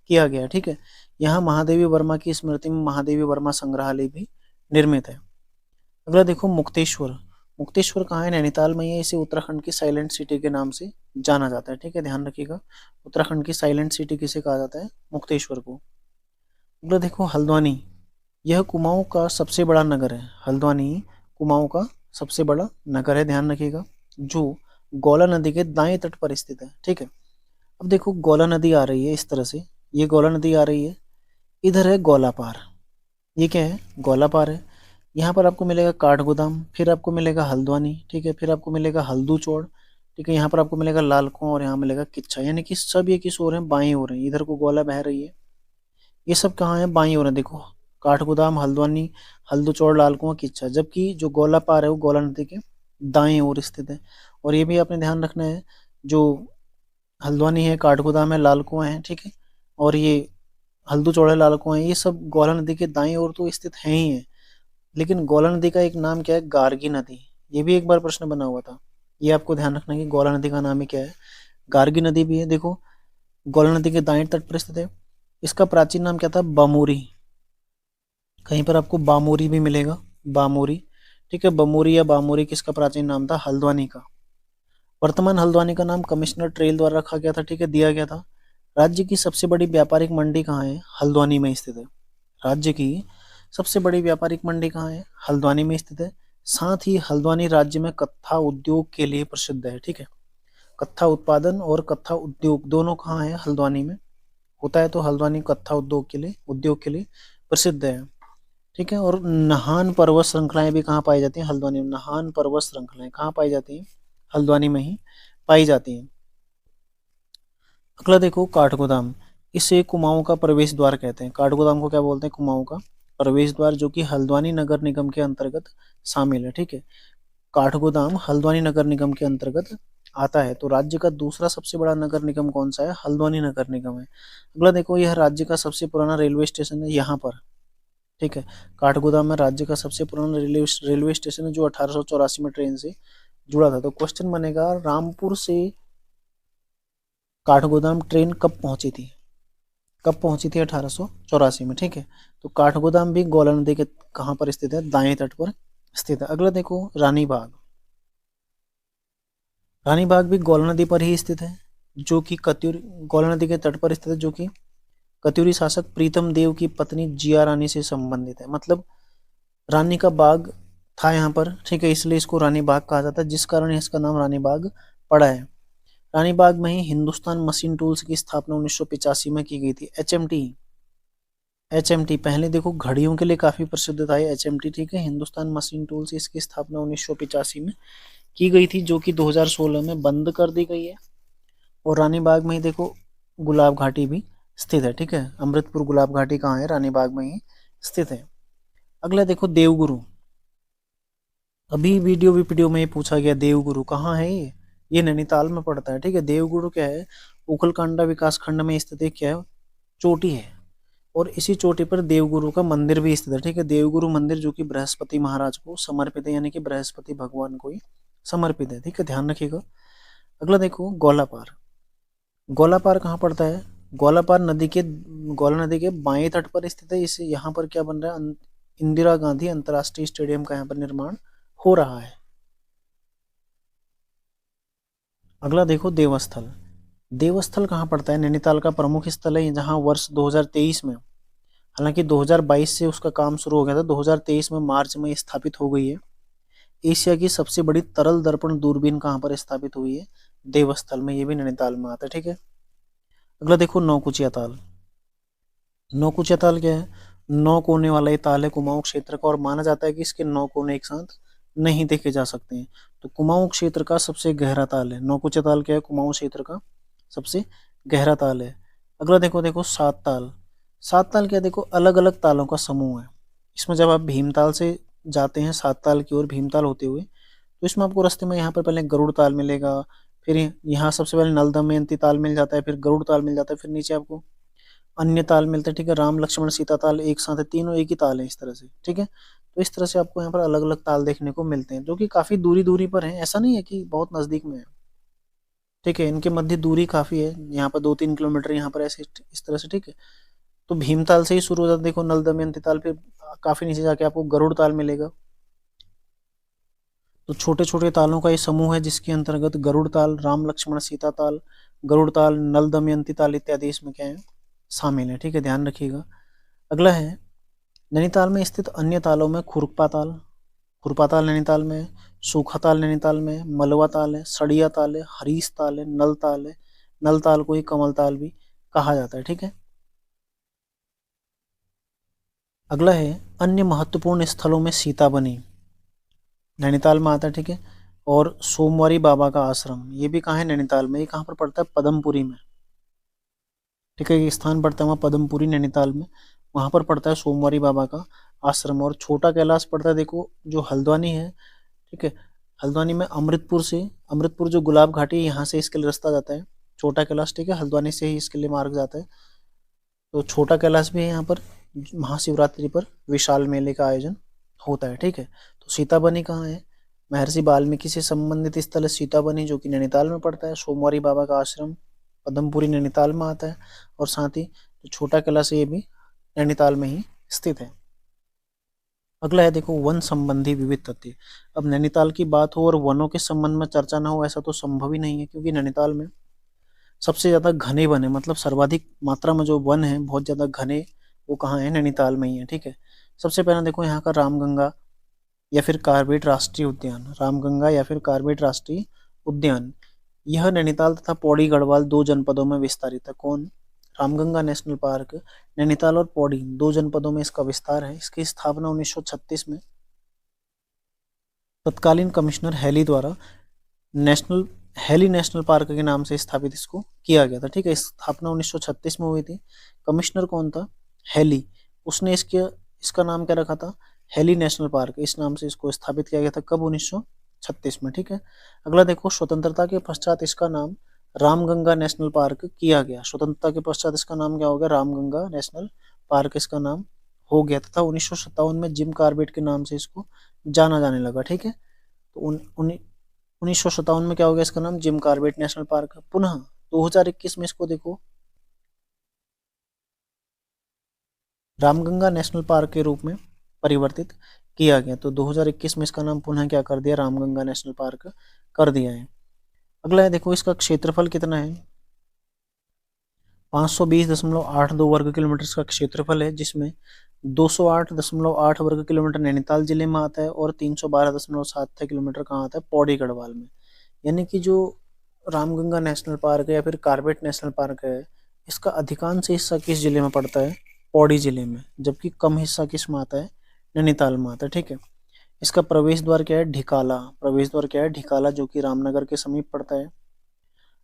किया गया। ठीक है, यहाँ महादेवी वर्मा की स्मृति में महादेवी वर्मा संग्रहालय भी निर्मित है। अगला देखो मुक्तेश्वर। मुक्तेश्वर कहाँ है, नैनीताल में है। इसे उत्तराखंड की साइलेंट सिटी के नाम से जाना जाता है। ठीक है, ध्यान रखिएगा, उत्तराखंड की साइलेंट सिटी किसे कहा जाता है, मुक्तेश्वर को। अगला देखो हल्द्वानी, यह कुमाऊं का सबसे बड़ा नगर है। हल्द्वानी कुमाऊं का सबसे बड़ा नगर है, ध्यान रखिएगा, जो गौला नदी के दाएं तट पर स्थित है। ठीक है, अब देखो गौला नदी आ रही है इस तरह से, ये गौला नदी आ रही है, इधर है गौलापार, ये क्या है, गौलापार है। यहाँ पर आपको मिलेगा काठगोदाम, फिर आपको मिलेगा हल्द्वानी, ठीक है, फिर आपको मिलेगा हल्दू चौड़, ठीक है, यहाँ पर आपको मिलेगा लाल कुआं, और यहाँ मिलेगा किच्छा, यानी कि सब ये किस ओर है, बाएं ओर है। इधर को गोला बह रही है, ये सब कहाँ है, बाईं ओर है। देखो काठगोदाम, हल्द्वानी, हल्दू चौड़, लाल कुआं, किच्छा, जबकि जो गोला पार है वो गोला नदी के दाएं ओर स्थित है। और ये भी आपने ध्यान रखना है, जो हल्द्वानी है, काठगोदाम है, लाल कुआं है, ठीक है, और ये हल्दू चौड़ है, लाल कुआं है, ये सब गोला नदी के दाएं ओर तो स्थित है ही है। लेकिन गोला नदी का एक नाम क्या है, गार्गी नदी, ये भी एक बार प्रश्न बना हुआ था। ये आपको ध्यान रखना है कि गोला नदी का नाम ही क्या है, गार्गी नदी भी है। देखो गोला नदी के दाएं तट पर स्थित है। इसका प्राचीन नाम क्या था, बामोरी। कहीं पर आपको बामोरी भी मिलेगा, बामोरी, ठीक है, बमोरी या बामोरी किसका प्राचीन नाम था, हल्द्वानी का। वर्तमान हल्द्वानी का नाम कमिश्नर ट्रेल द्वारा रखा गया था, ठीक है, दिया गया था। राज्य की सबसे बड़ी व्यापारिक मंडी कहाँ है, हल्द्वानी में स्थित है। राज्य की सबसे बड़ी व्यापारिक मंडी कहाँ है, हल्द्वानी में स्थित है। साथ ही हल्द्वानी राज्य में कत्था उद्योग के लिए प्रसिद्ध है। ठीक है, कत्था उत्पादन और कत्था उद्योग दोनों कहाँ है, हल्द्वानी में होता है। तो हल्द्वानी कत्था उद्योग के लिए प्रसिद्ध है। ठीक है, और नाहन पर्वत श्रृंखलाएं भी कहाँ पाई जाती हैं, हल्द्वानी में। नाहन पर्वत श्रृंखलाएं कहाँ पाई जाती हैं, हल्द्वानी में ही पाई जाती हैं। अगला देखो काठगोदाम, इसे कुमाऊं का प्रवेश द्वार कहते हैं। काठगोदाम को क्या बोलते हैं, कुमाऊं का प्रवेश द्वार, जो कि हल्द्वानी नगर निगम के अंतर्गत शामिल है। ठीक है, काठगोदाम हल्द्वानी नगर निगम के अंतर्गत आता है। तो राज्य का दूसरा सबसे बड़ा नगर निगम कौन सा है, हल्द्वानी नगर निगम है। अगला देखो, यह राज्य का सबसे पुराना रेलवे स्टेशन है यहाँ पर। ठीक है, काठगोदाम में राज्य का सबसे पुराना रेलवे स्टेशन है, जो 1884 में ट्रेन से जुड़ा था। तो क्वेश्चन बनेगा, रामपुर से काठगोदाम ट्रेन कब पहुंची थी, कब पहुंची थी, 1884 में। ठीक है, तो काठगोदाम भी गोला नदी के कहाँ पर स्थित है, दाएं तट पर स्थित है। अगला देखो रानी बाग। रानी बाग भी गोला नदी पर ही स्थित है, जो कि कत्यूरी, गोला नदी के तट पर स्थित है, जो कि कत्यूरी शासक प्रीतम देव की पत्नी जिया रानी से संबंधित है। मतलब रानी का बाग था यहाँ पर, ठीक है, इसलिए इसको रानी बाग कहा जाता है, जिस कारण इसका नाम रानी बाग पड़ा है। रानी बाग में ही हिंदुस्तान मशीन टूल्स की स्थापना 1985 में की गई थी। एचएमटी पहले देखो घड़ियों के लिए काफी प्रसिद्ध था एचएमटी। ठीक है, हिंदुस्तान मशीन टूल्स, इसकी स्थापना 1985 में की गई थी, जो कि 2016 में बंद कर दी गई है। और रानी बाग में ही देखो गुलाब घाटी भी स्थित है। ठीक है, अमृतपुर गुलाब घाटी कहाँ है, रानी बाग में ही स्थित है। अगला देखो देवगुरु। अभी वीडियो में पूछा गया देवगुरु कहाँ है, ये नैनीताल में पड़ता है। ठीक है, देवगुरु क्या है, उखलकांडा विकास खंड में स्थित एक क्या है, चोटी है, और इसी चोटी पर देवगुरु का मंदिर भी स्थित है। ठीक है, देवगुरु मंदिर जो कि बृहस्पति महाराज को समर्पित है, यानी कि बृहस्पति भगवान को ही समर्पित है। ठीक है, ध्यान रखिएगा। अगला देखो गोलापार। गोलापार कहाँ पड़ता है, गोला नदी के बाएं तट पर स्थित है। इसे यहाँ पर क्या बन रहा है, इंदिरा गांधी अंतर्राष्ट्रीय स्टेडियम का यहाँ पर निर्माण हो रहा है। अगला देखो देवस्थल। देवस्थल कहाँ पड़ता है, नैनीताल का प्रमुख स्थल है, जहाँ वर्ष 2023 में हालांकि 2022 से उसका काम शुरू हो गया था, 2023 में मार्च में स्थापित हो गई है। एशिया की सबसे बड़ी तरल दर्पण दूरबीन कहाँ पर स्थापित हुई है? देवस्थल में, ये भी नैनीताल में आता है, ठीक है। अगला देखो नौकुचिया ताल। नौकुचिया ताल क्या है? 9 कोने वाला ये ताल है कुमाऊं क्षेत्र का, और माना जाता है कि इसके 9 कोने एक साथ नहीं देखे जा सकते हैं। तो कुमाऊं क्षेत्र का सबसे गहरा ताल है नौकुचिया ताल। क्या है? कुमाऊं क्षेत्र का सबसे गहरा ताल है। अगला देखो देखो सात ताल। सात ताल क्या? देखो अलग अलग तालों का समूह है। इसमें जब आप भीमताल से जाते हैं सात ताल की ओर, भीमताल होते हुए, तो इसमें आपको रास्ते में यहाँ पर पहले गरुड़ ताल मिलेगा, फिर यहाँ सबसे पहले नल दमयंती ताल मिल जाता है, फिर गरुड़ ताल मिल जाता है, फिर नीचे आपको अन्य ताल मिलते हैं, ठीक है। राम लक्ष्मण सीता ताल एक साथ है, तीनों एक ही ताल है इस तरह से, ठीक है। तो इस तरह से आपको यहाँ पर अलग अलग ताल देखने को मिलते हैं, जो कि काफी दूरी दूरी पर है, ऐसा नहीं है कि बहुत नजदीक में है, ठीक है। इनके मध्य दूरी काफी है, यहाँ पर 2-3 किलोमीटर, यहाँ पर ऐसे इस तरह से, ठीक है। तो भीमताल से ही शुरू हो जाता है, देखो नल दमयंती ताल, फिर काफी नीचे जाके आपको गरुड़ ताल मिलेगा। तो छोटे छोटे तालों का ये समूह है, जिसके अंतर्गत गरुड़ ताल, राम लक्ष्मण सीता ताल, गरुड़ ताल, नल दमयंती ताल इत्यादि इसमें क्या है? शामिल है, ठीक है, ध्यान रखिएगा। अगला है नैनीताल में स्थित अन्य तालों में खुरपा ताल। खुरपा ताल नैनीताल में है, सूखा ताल नैनीताल में है, मलवा ताल है, सड़िया ताल है, हरीश ताल है, नल ताल है। नल ताल को ही कमल ताल भी कहा जाता है, ठीक है। अगला है अन्य महत्वपूर्ण स्थलों में सीताबनी, नैनीताल में आता है, ठीक है। और सोमवारी बाबा का आश्रम, ये भी कहाँ है? नैनीताल में। ये कहाँ पर पड़ता है? पदमपुरी में, ठीक है। ये स्थान पड़ता है वहाँ पदमपुरी नैनीताल में, वहाँ पर पड़ता है सोमवारी बाबा का आश्रम। और छोटा कैलाश पड़ता है देखो जो हल्द्वानी है, ठीक है। हल्द्वानी में अमृतपुर से, अमृतपुर जो गुलाब घाटी है, यहाँ से इसके लिए रास्ता जाता है छोटा कैलाश, ठीक है। हल्द्वानी से ही इसके लिए मार्ग जाता है। तो छोटा कैलाश भी है यहाँ पर। महाशिवरात्रि पर विशाल मेले का आयोजन होता है, ठीक है। तो सीताबनी कहाँ है? महर्षि वाल्मीकि से संबंधित स्थल है सीताबनी, जो कि नैनीताल में पड़ता है। सोमवारी बाबा का आश्रम पदमपुरी नैनीताल में आता है, और साथ ही जो छोटा कैलाश है ये भी नैनीताल में ही स्थित है। अगला है देखो वन संबंधी विविध तथ्य। अब नैनीताल की बात हो और वनों के संबंध में चर्चा ना हो, ऐसा तो संभव ही नहीं है, क्योंकि नैनीताल में सबसे ज्यादा घने वन है, मतलब सर्वाधिक मात्रा में जो वन है बहुत ज्यादा घने, वो कहाँ है? नैनीताल में ही है, ठीक है। सबसे पहले देखो यहाँ का रामगंगा या फिर कार्बेट राष्ट्रीय उद्यान, रामगंगा या फिर कार्बेट राष्ट्रीय उद्यान, यह नैनीताल तथा पौड़ी गढ़वाल 2 जनपदों में विस्तारित है। कौन? रामगंगा नेशनल पार्क नैनीताल और पौड़ी 2 जनपदों में इसका विस्तार है। इसकी स्थापना 1936 में तत्कालीन कमिश्नर हैली द्वारा नेशनल हैली नेशनल पार्क के नाम से स्थापित इसको किया गया था, ठीक है। स्थापना 1936 में हुई थी। कमिश्नर कौन था? हैली। उसने इसका नाम क्या रखा था? हैली नेशनल पार्क, इस नाम से इसको स्थापित किया गया था। कब? 1936 में, ठीक है। अगला देखो स्वतंत्रता के पश्चात इसका नाम रामगंगा नेशनल पार्क किया गया। स्वतंत्रता के पश्चात इसका नाम क्या हो गया? रामगंगा नेशनल पार्क इसका नाम हो गया तथा 1957 में जिम कार्बेट के नाम से इसको जाना जाने लगा, ठीक है। तो 1957 में क्या हो गया? इसका नाम जिम कार्बेट नेशनल पार्क। पुनः 2021 में इसको देखो रामगंगा नेशनल पार्क के रूप में परिवर्तित किया गया। तो 2021 में इसका नाम पुनः क्या कर दिया? रामगंगा नेशनल पार्क कर दिया है। अगला है देखो इसका क्षेत्रफल कितना है? 520.82 वर्ग किलोमीटर का क्षेत्रफल है, जिसमें 208.8 वर्ग किलोमीटर नैनीताल जिले में आता है और 312.76 किलोमीटर कहाँ आता है? पौड़ी गढ़वाल में। यानी कि जो रामगंगा नेशनल पार्क है या फिर कार्बेट नेशनल पार्क है, इसका अधिकांश हिस्सा किस जिले में पड़ता है? पौड़ी जिले में, जबकि कम हिस्सा किस में आता है? नैनीताल में आता है, ठीक है। इसका प्रवेश द्वार क्या है? ढिकाला। प्रवेश द्वार क्या है? ढिकाला, जो कि रामनगर के समीप पड़ता है।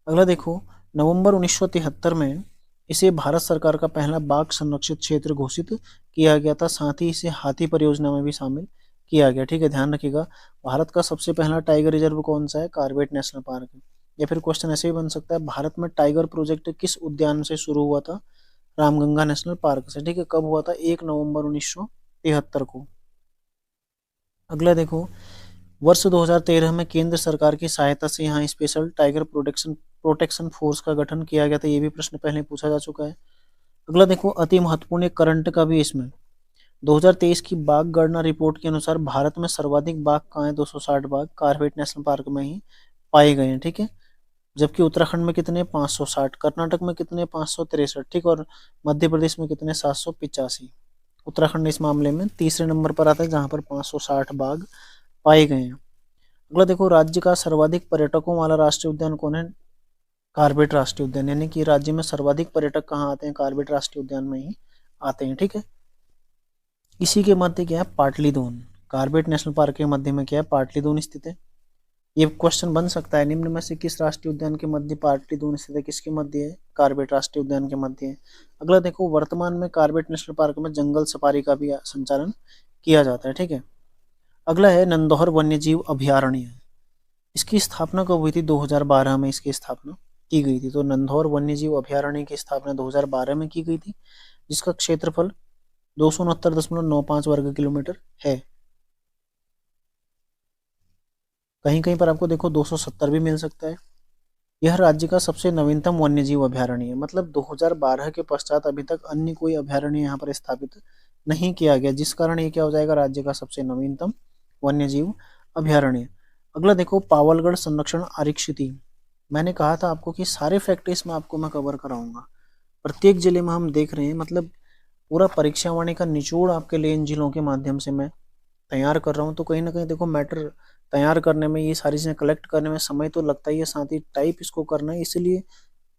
अगला देखो नवंबर 1973 में इसे भारत सरकार का पहला बाघ संरक्षित क्षेत्र घोषित किया गया था। साथ ही इसे हाथी परियोजना में भी शामिल किया गया, ठीक है, ध्यान रखिएगा। भारत का सबसे पहला टाइगर रिजर्व कौन सा है? Corbett National Park. या फिर क्वेश्चन ऐसे भी बन सकता है, भारत में टाइगर प्रोजेक्ट किस उद्यान से शुरू हुआ था? रामगंगा नेशनल पार्क से, ठीक है। कब हुआ था? 1 नवंबर 1973 को। अगला देखो वर्ष 2013 में केंद्र सरकार की सहायता से यहाँ स्पेशल टाइगर प्रोटेक्शन फोर्स का गठन किया गया था। ये भी प्रश्न पहले पूछा जा चुका है। अगला देखो अति महत्वपूर्ण करंट का भी इसमें 2023 की बाघ गणना रिपोर्ट के अनुसार भारत में सर्वाधिक बाघ कहाँ है? 260 बाघ कार्बेट नेशनल पार्क में ही पाए गए हैं, ठीक है। जबकि उत्तराखंड में कितने? 560। कर्नाटक में कितने? 563, ठीक। और मध्य प्रदेश में कितने? 785। उत्तराखंड इस मामले में तीसरे नंबर पर आता है जहां पर 560 बाघ पाए गए हैं। अगला देखो, राज्य का सर्वाधिक पर्यटकों वाला राष्ट्रीय उद्यान कौन है? कार्बेट राष्ट्रीय उद्यान, यानी कि राज्य में सर्वाधिक पर्यटक कहाँ आते हैं? कार्बेट राष्ट्रीय उद्यान में ही आते हैं। ठीक है, इसी के मध्य क्या है? पाटलिदोन। कार्बेट नेशनल पार्क के मध्य में क्या है? पाटलिदोन स्थित है। ये क्वेश्चन बन सकता है, निम्न में से किस राष्ट्रीय उद्यान के मध्य पाटलिदोन स्थित है? किसके मध्य है? कार्बेट राष्ट्रीय उद्यान के मध्य है। अगला देखो, वर्तमान में कार्बेट नेशनल पार्क में जंगल सफारी का भी संचालन किया जाता है। ठीक है, अगला है नंदौर वन्यजीव अभयारण्य। इसकी स्थापना कब हुई थी? 2012 में इसकी स्थापना की गई थी। तो नंदौर वन्यजीव अभयारण्य की स्थापना 2012 में की गई थी, जिसका क्षेत्रफल 269.95 वर्ग किलोमीटर है। कहीं कहीं पर आपको देखो 270 भी मिल सकता है। यह राज्य का सबसे नवीनतम वन्यजीव अभयारण्य है, मतलब 2012 के पश्चात अभी तक अन्य कोई अभयारण्य यहाँ पर स्थापित नहीं किया गया, जिस कारण ये क्या हो जाएगा? राज्य का सबसे नवीनतम वन्यजीव अभयारण्य। अगला देखो, पावलगढ़ संरक्षण आरक्षित। मैंने कहा था आपको कि सारे फैक्ट इसमें आपको मैं कवर कराऊंगा। प्रत्येक जिले में हम देख रहे हैं, मतलब पूरा परीक्षावाणी का निचोड़ आपके लिए इन जिलों के माध्यम से मैं तैयार कर रहा हूँ। तो कहीं ना कहीं देखो, मैटर तैयार करने में, ये सारी चीजें कलेक्ट करने में समय तो लगता ही है, साथ ही टाइप इसको करना है, इसलिए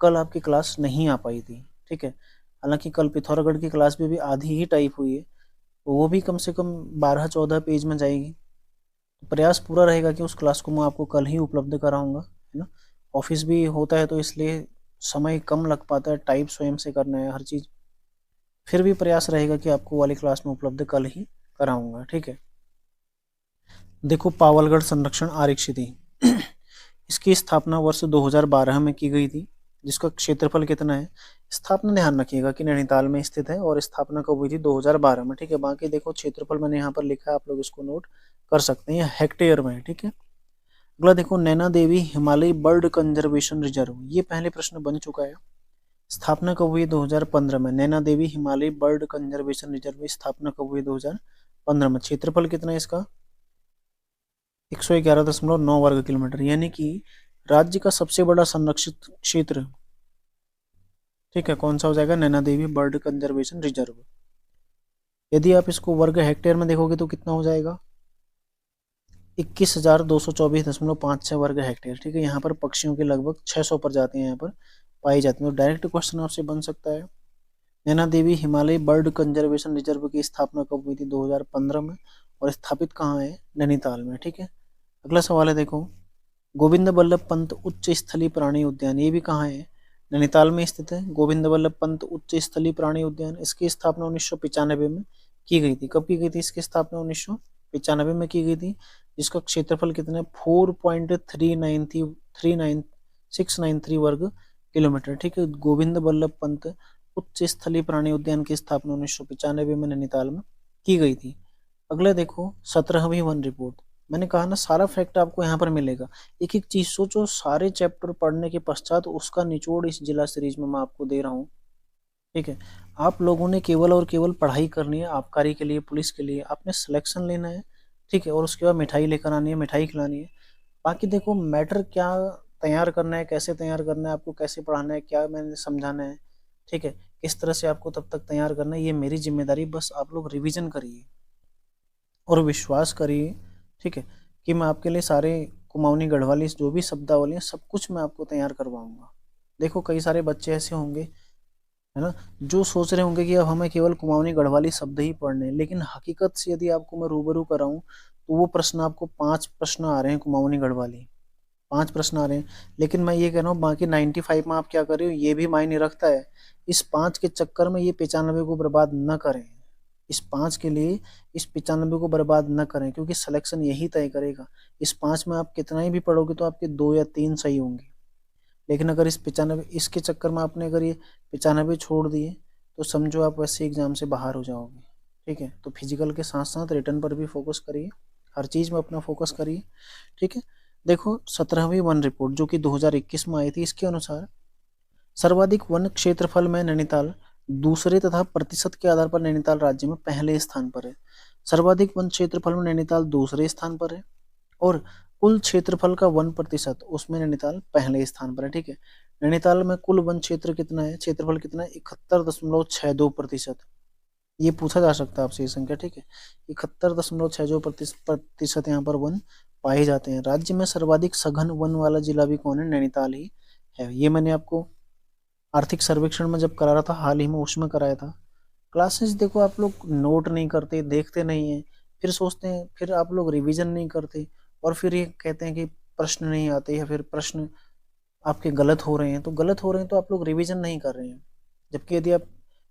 कल आपकी क्लास नहीं आ पाई थी। ठीक है, हालांकि कल पिथौरागढ़ की क्लास भी आधी ही टाइप हुई है, तो वो भी कम से कम 12-14 पेज में जाएगी। तो प्रयास पूरा रहेगा कि उस क्लास को मैं आपको कल ही उपलब्ध कराऊंगा, है ना। ऑफिस भी होता है तो इसलिए समय कम लग पाता है, टाइप स्वयं से करना है हर चीज, फिर भी प्रयास रहेगा कि आपको वाली क्लास में उपलब्ध कल ही कराऊंगा। ठीक है, देखो, पावलगढ़ संरक्षण आरक्षित इसकी स्थापना वर्ष 2012 में की गई थी, जिसका क्षेत्रफल कितना है? स्थापना ध्यान रखिएगा कि नैनीताल में स्थित है और स्थापना कब हुई थी? 2012 में। ठीक है, बाकी देखो क्षेत्रफल मैंने यहाँ पर लिखा है, आप लोग इसको नोट कर सकते हैं, हेक्टेयर में। ठीक है, अगला देखो, Naina Devi Himalaya bird conservation reserve, ये पहले प्रश्न बन चुका है। स्थापना कब हुई? 2015 में। Naina Devi Himalaya bird conservation reserve की स्थापना कब हुई? 2015 में। क्षेत्रफल कितना है इसका? 111.9 वर्ग किलोमीटर, यानी कि राज्य का सबसे बड़ा संरक्षित क्षेत्र, ठीक है, कौन सा हो जाएगा? Naina Devi bird conservation reserve. यदि आप इसको वर्ग हेक्टेयर में देखोगे तो कितना हो जाएगा? 21,224.56 वर्ग हेक्टेयर। ठीक है, यहाँ पर पक्षियों के लगभग 600 प्रजातियां यहाँ पर पाई जाती हैं। तो डायरेक्ट क्वेश्चन आपसे बन सकता है, Naina Devi Himalaya bird conservation reserve की स्थापना कब हुई थी? 2015 में। और स्थापित कहाँ है? नैनीताल में। ठीक है, अगला सवाल है, देखो, गोविंद बल्लभ पंत उच्च स्थलीय प्राणी उद्यान, ये भी कहाँ है? नैनीताल में स्थित है, गोविंद बल्लभ पंत उच्च स्थलीय प्राणी उद्यान। इसकी स्थापना 1995 में की गई थी। कब की गई थी इसकी स्थापना? 1995 में की गई थी, जिसका क्षेत्रफल कितना है? 4.393693 वर्ग किलोमीटर। ठीक है, गोविंद बल्लभ पंत उच्च स्थलीय प्राणी उद्यान की स्थापना 1995 में नैनीताल में की गई थी। अगला देखो, 17वीं वन रिपोर्ट। मैंने कहा ना, सारा फैक्ट आपको यहाँ पर मिलेगा। एक एक चीज सोचो, सारे चैप्टर पढ़ने के पश्चात उसका निचोड़ इस जिला सीरीज में मैं आपको दे रहा हूँ। ठीक है, आप लोगों ने केवल और केवल पढ़ाई करनी है, आबकारी के लिए, पुलिस के लिए आपने सिलेक्शन लेना है। ठीक है, और उसके बाद मिठाई लेकर आनी है, मिठाई खिलानी है। बाकी देखो, मैटर क्या तैयार करना है, कैसे तैयार करना है, आपको कैसे पढ़ाना है, क्या मैंने समझाना है, ठीक है, किस तरह से आपको तब तक तैयार करना है, ये मेरी जिम्मेदारी। बस आप लोग रिवीजन करिए और विश्वास करिए, ठीक है, कि मैं आपके लिए सारे कुमाऊनी गढ़वाली जो भी शब्दावली है सब कुछ मैं आपको तैयार करवाऊंगा। देखो, कई सारे बच्चे ऐसे होंगे, है ना, जो सोच रहे होंगे कि अब हमें केवल कुमाऊनी गढ़वाली शब्द ही पढ़ने हैं, लेकिन हकीकत से यदि आपको मैं रूबरू कराऊं तो वो प्रश्न, आपको 5 प्रश्न आ रहे हैं कुमाऊनी गढ़वाली, 5 प्रश्न आ रहे हैं। लेकिन मैं ये कह रहा हूँ, बाकी 95 में आप क्या कर रहे हो ये भी मायने रखता है। इस 5 के चक्कर में ये 95 को बर्बाद न करें, इस 5 के लिए इस 95 को बर्बाद न करें, क्योंकि सिलेक्शन यही तय करेगा। इस 5 में आप कितना ही भी पढ़ोगे तो आपके 2 या 3 सही होंगे, लेकिन अगर इस 95 इसके चक्कर में आपने अगर ये 95 छोड़ दिए तो समझो आप वैसे एग्जाम से बाहर हो जाओगे। ठीक है, तो फिजिकल के साथ साथ रिटर्न पर भी फोकस करिए, हर चीज में अपना फोकस करिए। ठीक है, देखो, 17वीं वन रिपोर्ट जो कि 2021 में आई थी, इसके अनुसार सर्वाधिक वन क्षेत्रफल में नैनीताल दूसरे तथा प्रतिशत के आधार पर नैनीताल राज्य में पहले स्थान पर है। सर्वाधिक वन क्षेत्रफल में नैनीताल दूसरे स्थान पर है और कुल क्षेत्रफल का 1% उसमें नैनीताल पहले स्थान पर है। ठीक है, नैनीताल में कुल वन क्षेत्र कितना है? क्षेत्रफल कितना है? 71.62%। ये पूछा जा सकता है आपसे ये संख्या, ठीक है। 71.60% यहाँ पर वन पाए जाते हैं। राज्य में सर्वाधिक सघन वन वाला जिला भी कौन है? नैनीताल ही है। ये मैंने आपको आर्थिक सर्वेक्षण में जब करा रहा था हाल ही में, उसमें कराया था। क्लासेस देखो आप लोग नोट नहीं करते, देखते नहीं है, फिर सोचते हैं, फिर आप लोग रिवीजन नहीं करते, और फिर ये कहते हैं कि प्रश्न नहीं आते, या फिर प्रश्न आपके गलत हो रहे हैं। तो गलत हो रहे हैं तो आप लोग रिवीजन नहीं कर रहे हैं। जबकि यदि आप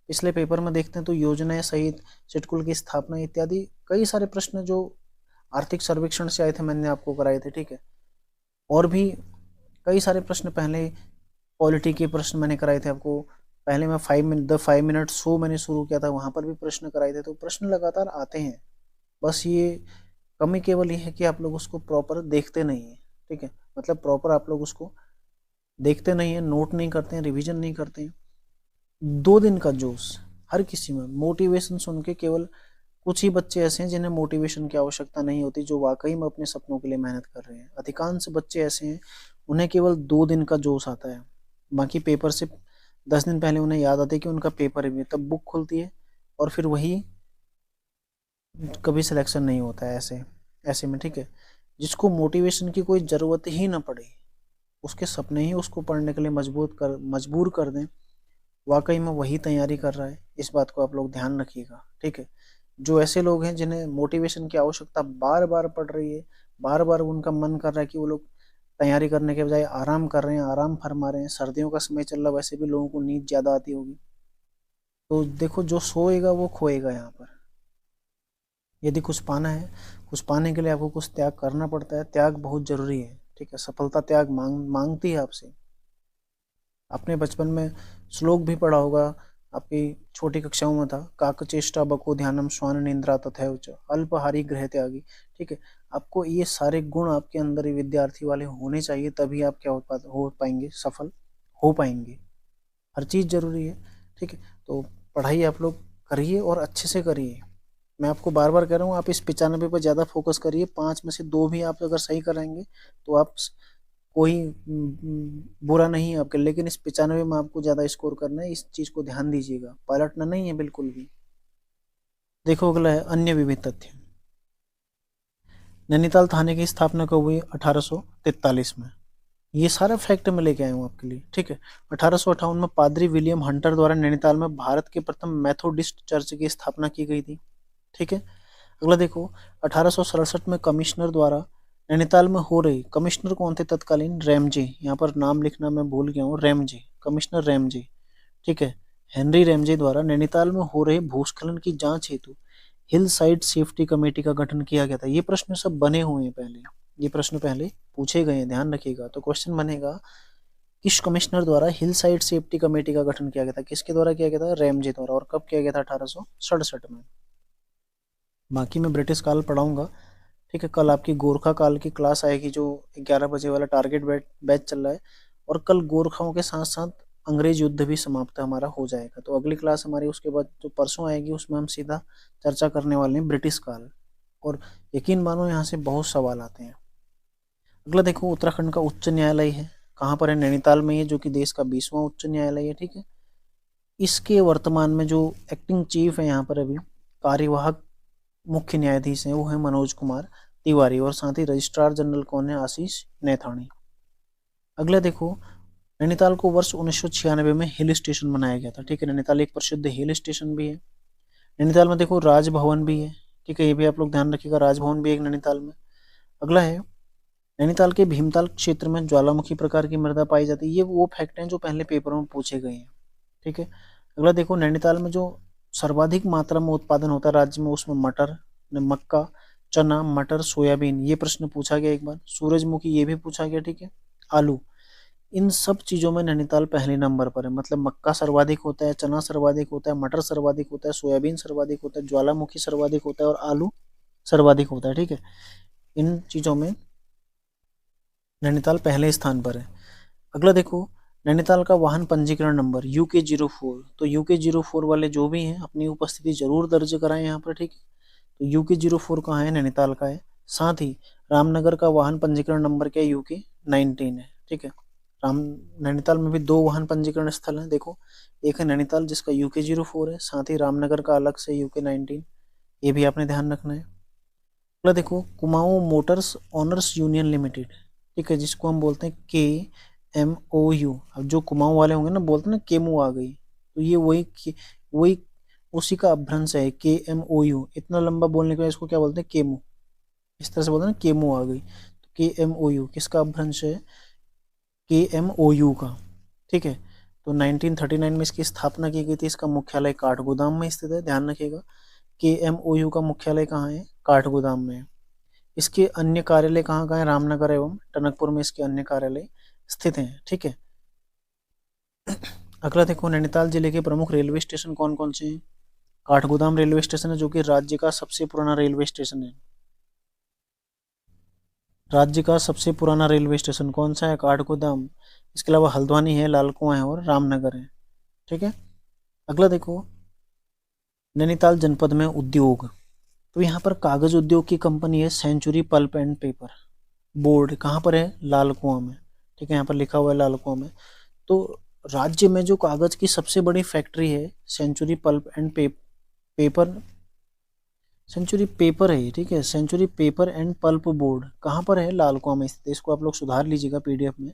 पिछले पेपर में देखते हैं तो योजनाएं सहित सिटकुल की स्थापना इत्यादि कई सारे प्रश्न जो आर्थिक सर्वेक्षण से आए थे मैंने आपको कराए थे, ठीक है। और भी कई सारे प्रश्न पहले पॉलिटी के प्रश्न मैंने कराए थे आपको। पहले मैं 5 मिनट द 5 मिनट शो मैंने शुरू किया था, वहां पर भी प्रश्न कराए थे। तो प्रश्न लगातार आते हैं, बस ये कमी केवल ये है कि आप लोग उसको प्रॉपर देखते नहीं है, ठीक है। मतलब प्रॉपर आप लोग उसको देखते नहीं है, नोट नहीं करते हैं, रिवीजन नहीं करते हैं। 2 दिन का जोश हर किसी में, मोटिवेशन सुन के केवल कुछ ही बच्चे ऐसे हैं जिन्हें मोटिवेशन की आवश्यकता नहीं होती, जो वाकई में अपने सपनों के लिए मेहनत कर रहे हैं। अधिकांश बच्चे ऐसे हैं, उन्हें केवल 2 दिन का जोश आता है। बाकी पेपर से 10 दिन पहले उन्हें याद आती है कि उनका पेपर है, तब बुक खुलती है और फिर वही कभी सिलेक्शन नहीं होता है। ऐसे ऐसे में, ठीक है, जिसको मोटिवेशन की कोई ज़रूरत ही ना पड़े, उसके सपने ही उसको पढ़ने के लिए मजबूर कर दें, वाकई में वही तैयारी कर रहा है। इस बात को आप लोग ध्यान रखिएगा, ठीक है। जो ऐसे लोग हैं जिन्हें मोटिवेशन की आवश्यकता बार बार पड़ रही है, बार बार उनका मन कर रहा है कि वो लोग तैयारी करने के बजाय आराम कर रहे हैं, आराम फरमा रहे हैं, सर्दियों का समय चल रहा है, वैसे भी लोगों को नींद ज़्यादा आती होगी। तो देखो, जो सोएगा वो खोएगा यहाँ पर। यदि कुछ पाना है, कुछ पाने के लिए आपको कुछ त्याग करना पड़ता है, त्याग बहुत जरूरी है, ठीक है। सफलता त्याग मांगती है आपसे। आपने बचपन में श्लोक भी पढ़ा होगा, आपकी छोटी कक्षाओं में था, काकचेष्टा बको ध्यानम श्वान निंद्रा तथैव च अल्पहारी गृह त्यागी, ठीक है। आपको ये सारे गुण आपके अंदर विद्यार्थी वाले होने चाहिए, तभी आप क्या हो पाएंगे, सफल हो पाएंगे। हर चीज़ जरूरी है, ठीक है। तो पढ़ाई आप लोग करिए और अच्छे से करिए। मैं आपको बार बार कह रहा हूँ, आप इस 95 पर ज़्यादा फोकस करिए। 5 में से 2 भी आप अगर सही कराएंगे तो आप कोई बुरा नहीं है आपके, लेकिन इस 95 में आपको ज़्यादा स्कोर करना है, इस चीज़ को ध्यान दीजिएगा, पलटना नहीं है बिल्कुल भी। देखो अगला है अन्य विविध तथ्य। नैनीताल थाने की स्थापना कब हुई? 1843 में। ये सारा फैक्ट मैं लेके आया हूँ आपके लिए, ठीक है। 1858 में पादरी विलियम हंटर द्वारा नैनीताल में भारत के प्रथम मेथोडिस्ट चर्च की स्थापना की गई थी, ठीक है। अगला देखो, 1867 में कमिश्नर द्वारा नैनीताल में हो रही, कमिश्नर कौन थे तत्कालीन? रैमजे। यहाँ पर नाम लिखना मैं भूल गया हूँ, रैमजे, कमिश्नर रैमजे, ठीक है। हेनरी रैमजे द्वारा नैनीताल में हो रहे भूस्खलन की जांच हेतु हिल साइड सेफ्टी कमेटी का गठन किया गया था। ये प्रश्न सब बने हुए हैं पहले, ये प्रश्न पहले पूछे गए हैं, ध्यान रखिएगा। तो क्वेश्चन बनेगा, किस कमिश्नर द्वारा हिल साइड सेफ्टी कमेटी का गठन किया गया था? किसके द्वारा किया गया था? रैमजे द्वारा। और कब किया गया था? 1867 में। बाकी मैं ब्रिटिश काल पढ़ाऊंगा, ठीक है। कल आपकी गोरखा काल की क्लास आएगी, जो 11 बजे वाला टारगेट बैच चल रहा है। और कल गोरखाओं के साथ साथ अंग्रेज युद्ध भी समाप्त हमारा हो जाएगा। तो अगली क्लास हमारी उसके बाद जो परसों आएगी, उसमें हम सीधा चर्चा करने वाले हैं ब्रिटिश काल। और यकीन मानो यहाँ से बहुत सवाल आते हैं। अगला देखो, उत्तराखंड का उच्च न्यायालय है, कहाँ पर है? नैनीताल में है, जो कि देश का 20वां उच्च न्यायालय है, ठीक है। इसके वर्तमान में जो एक्टिंग चीफ है यहाँ पर अभी, कार्यवाहक मुख्य न्यायाधीश हैं, वो है मनोज कुमार तिवारी। और साथ ही रजिस्ट्रार जनरल कौन है? आशीष नैथानी। अगला देखो, नैनीताल को वर्ष 1996 में हिल स्टेशन बनाया गया था, ठीक है। नैनीताल एक प्रसिद्ध हिल स्टेशन भी है। नैनीताल में देखो राजभवन भी है, ठीक है, ये भी आप लोग ध्यान रखिएगा, राजभवन भी एक नैनीताल में। अगला है, नैनीताल के भीमताल क्षेत्र में ज्वालामुखी प्रकार की मृदा पाई जाती है। ये वो फैक्ट हैं जो पहले पेपरों में पूछे गए हैं, ठीक है। अगला देखो, नैनीताल में जो सर्वाधिक मात्रा में उत्पादन होता है राज्य में, उसमें मटर, मक्का, चना, मटर, सोयाबीन, ये प्रश्न पूछा गया एक बार। सूरजमुखी, ये भी पूछा गया, ठीक है। आलू, इन सब चीजों में नैनीताल पहले नंबर पर है। मतलब मक्का सर्वाधिक होता है, चना सर्वाधिक होता है, मटर सर्वाधिक होता है, सोयाबीन सर्वाधिक होता है, ज्वालामुखी सर्वाधिक होता है और आलू सर्वाधिक होता है, ठीक है। इन चीजों में नैनीताल पहले स्थान पर है। अगला देखो, नैनीताल का वाहन पंजीकरण नंबर UK04। तो UK04 वाले जो भी हैं, अपनी उपस्थिति जरूर दर्ज कराएं यहाँ पर, ठीक है। तो UK04 कहाँ है? नैनीताल का है। साथ ही रामनगर का वाहन पंजीकरण नंबर क्या है? UK19 है, ठीक है। राम नैनीताल में भी 2 वाहन पंजीकरण स्थल हैं। देखो, एक है नैनीताल जिसका UK04 है, साथ ही रामनगर का अलग से UK19, ये भी आपने ध्यान रखना है। अगला देखो, Kumaon Motors owners union limited, ठीक है, जिसको हम बोलते हैं KMOU। अब जो कुमाऊं वाले होंगे ना, बोलते हैं ना केमू आ गई, तो ये वही उसी का अपभ्रंश है KMOU। इतना लंबा बोलने के बाद इसको क्या बोलते हैं, केमू। इस तरह से बोलते हैं ना, केमू आ गई, तो KMOU किसका अपभ्रंश है, KMOU का, ठीक है। तो 1939 में इसकी स्थापना की गई थी। इसका मुख्यालय काठगोदाम में स्थित है, ध्यान रखिएगा। KMOU का मुख्यालय कहाँ है, काठगोदाम में है। इसके अन्य कार्यालय कहाँ कहाँ है, रामनगर एवं टनकपुर में इसके अन्य कार्यालय स्थित हैं, ठीक है। अगला देखो, नैनीताल जिले के प्रमुख रेलवे स्टेशन कौन कौन से हैं। काठगोदाम रेलवे स्टेशन है, जो कि राज्य का सबसे पुराना रेलवे स्टेशन है। राज्य का सबसे पुराना रेलवे स्टेशन कौन सा है, काठगोदाम। इसके अलावा हल्द्वानी है, लाल कुआं है और रामनगर है, ठीक है। अगला देखो, नैनीताल जनपद में उद्योग, तो यहाँ पर कागज उद्योग की कंपनी है Century Pulp and Paper Board. कहाँ पर है, लाल कुआं में, ठीक है, यहाँ पर लिखा हुआ है लाल कुआं में। तो राज्य में जो कागज की सबसे बड़ी फैक्ट्री है Century Pulp and Paper, Century Paper है, ठीक है, Century Paper and Pulp Board कहाँ पर है, लाल कुआं में स्थित है। इसको आप लोग सुधार लीजिएगा PDF में,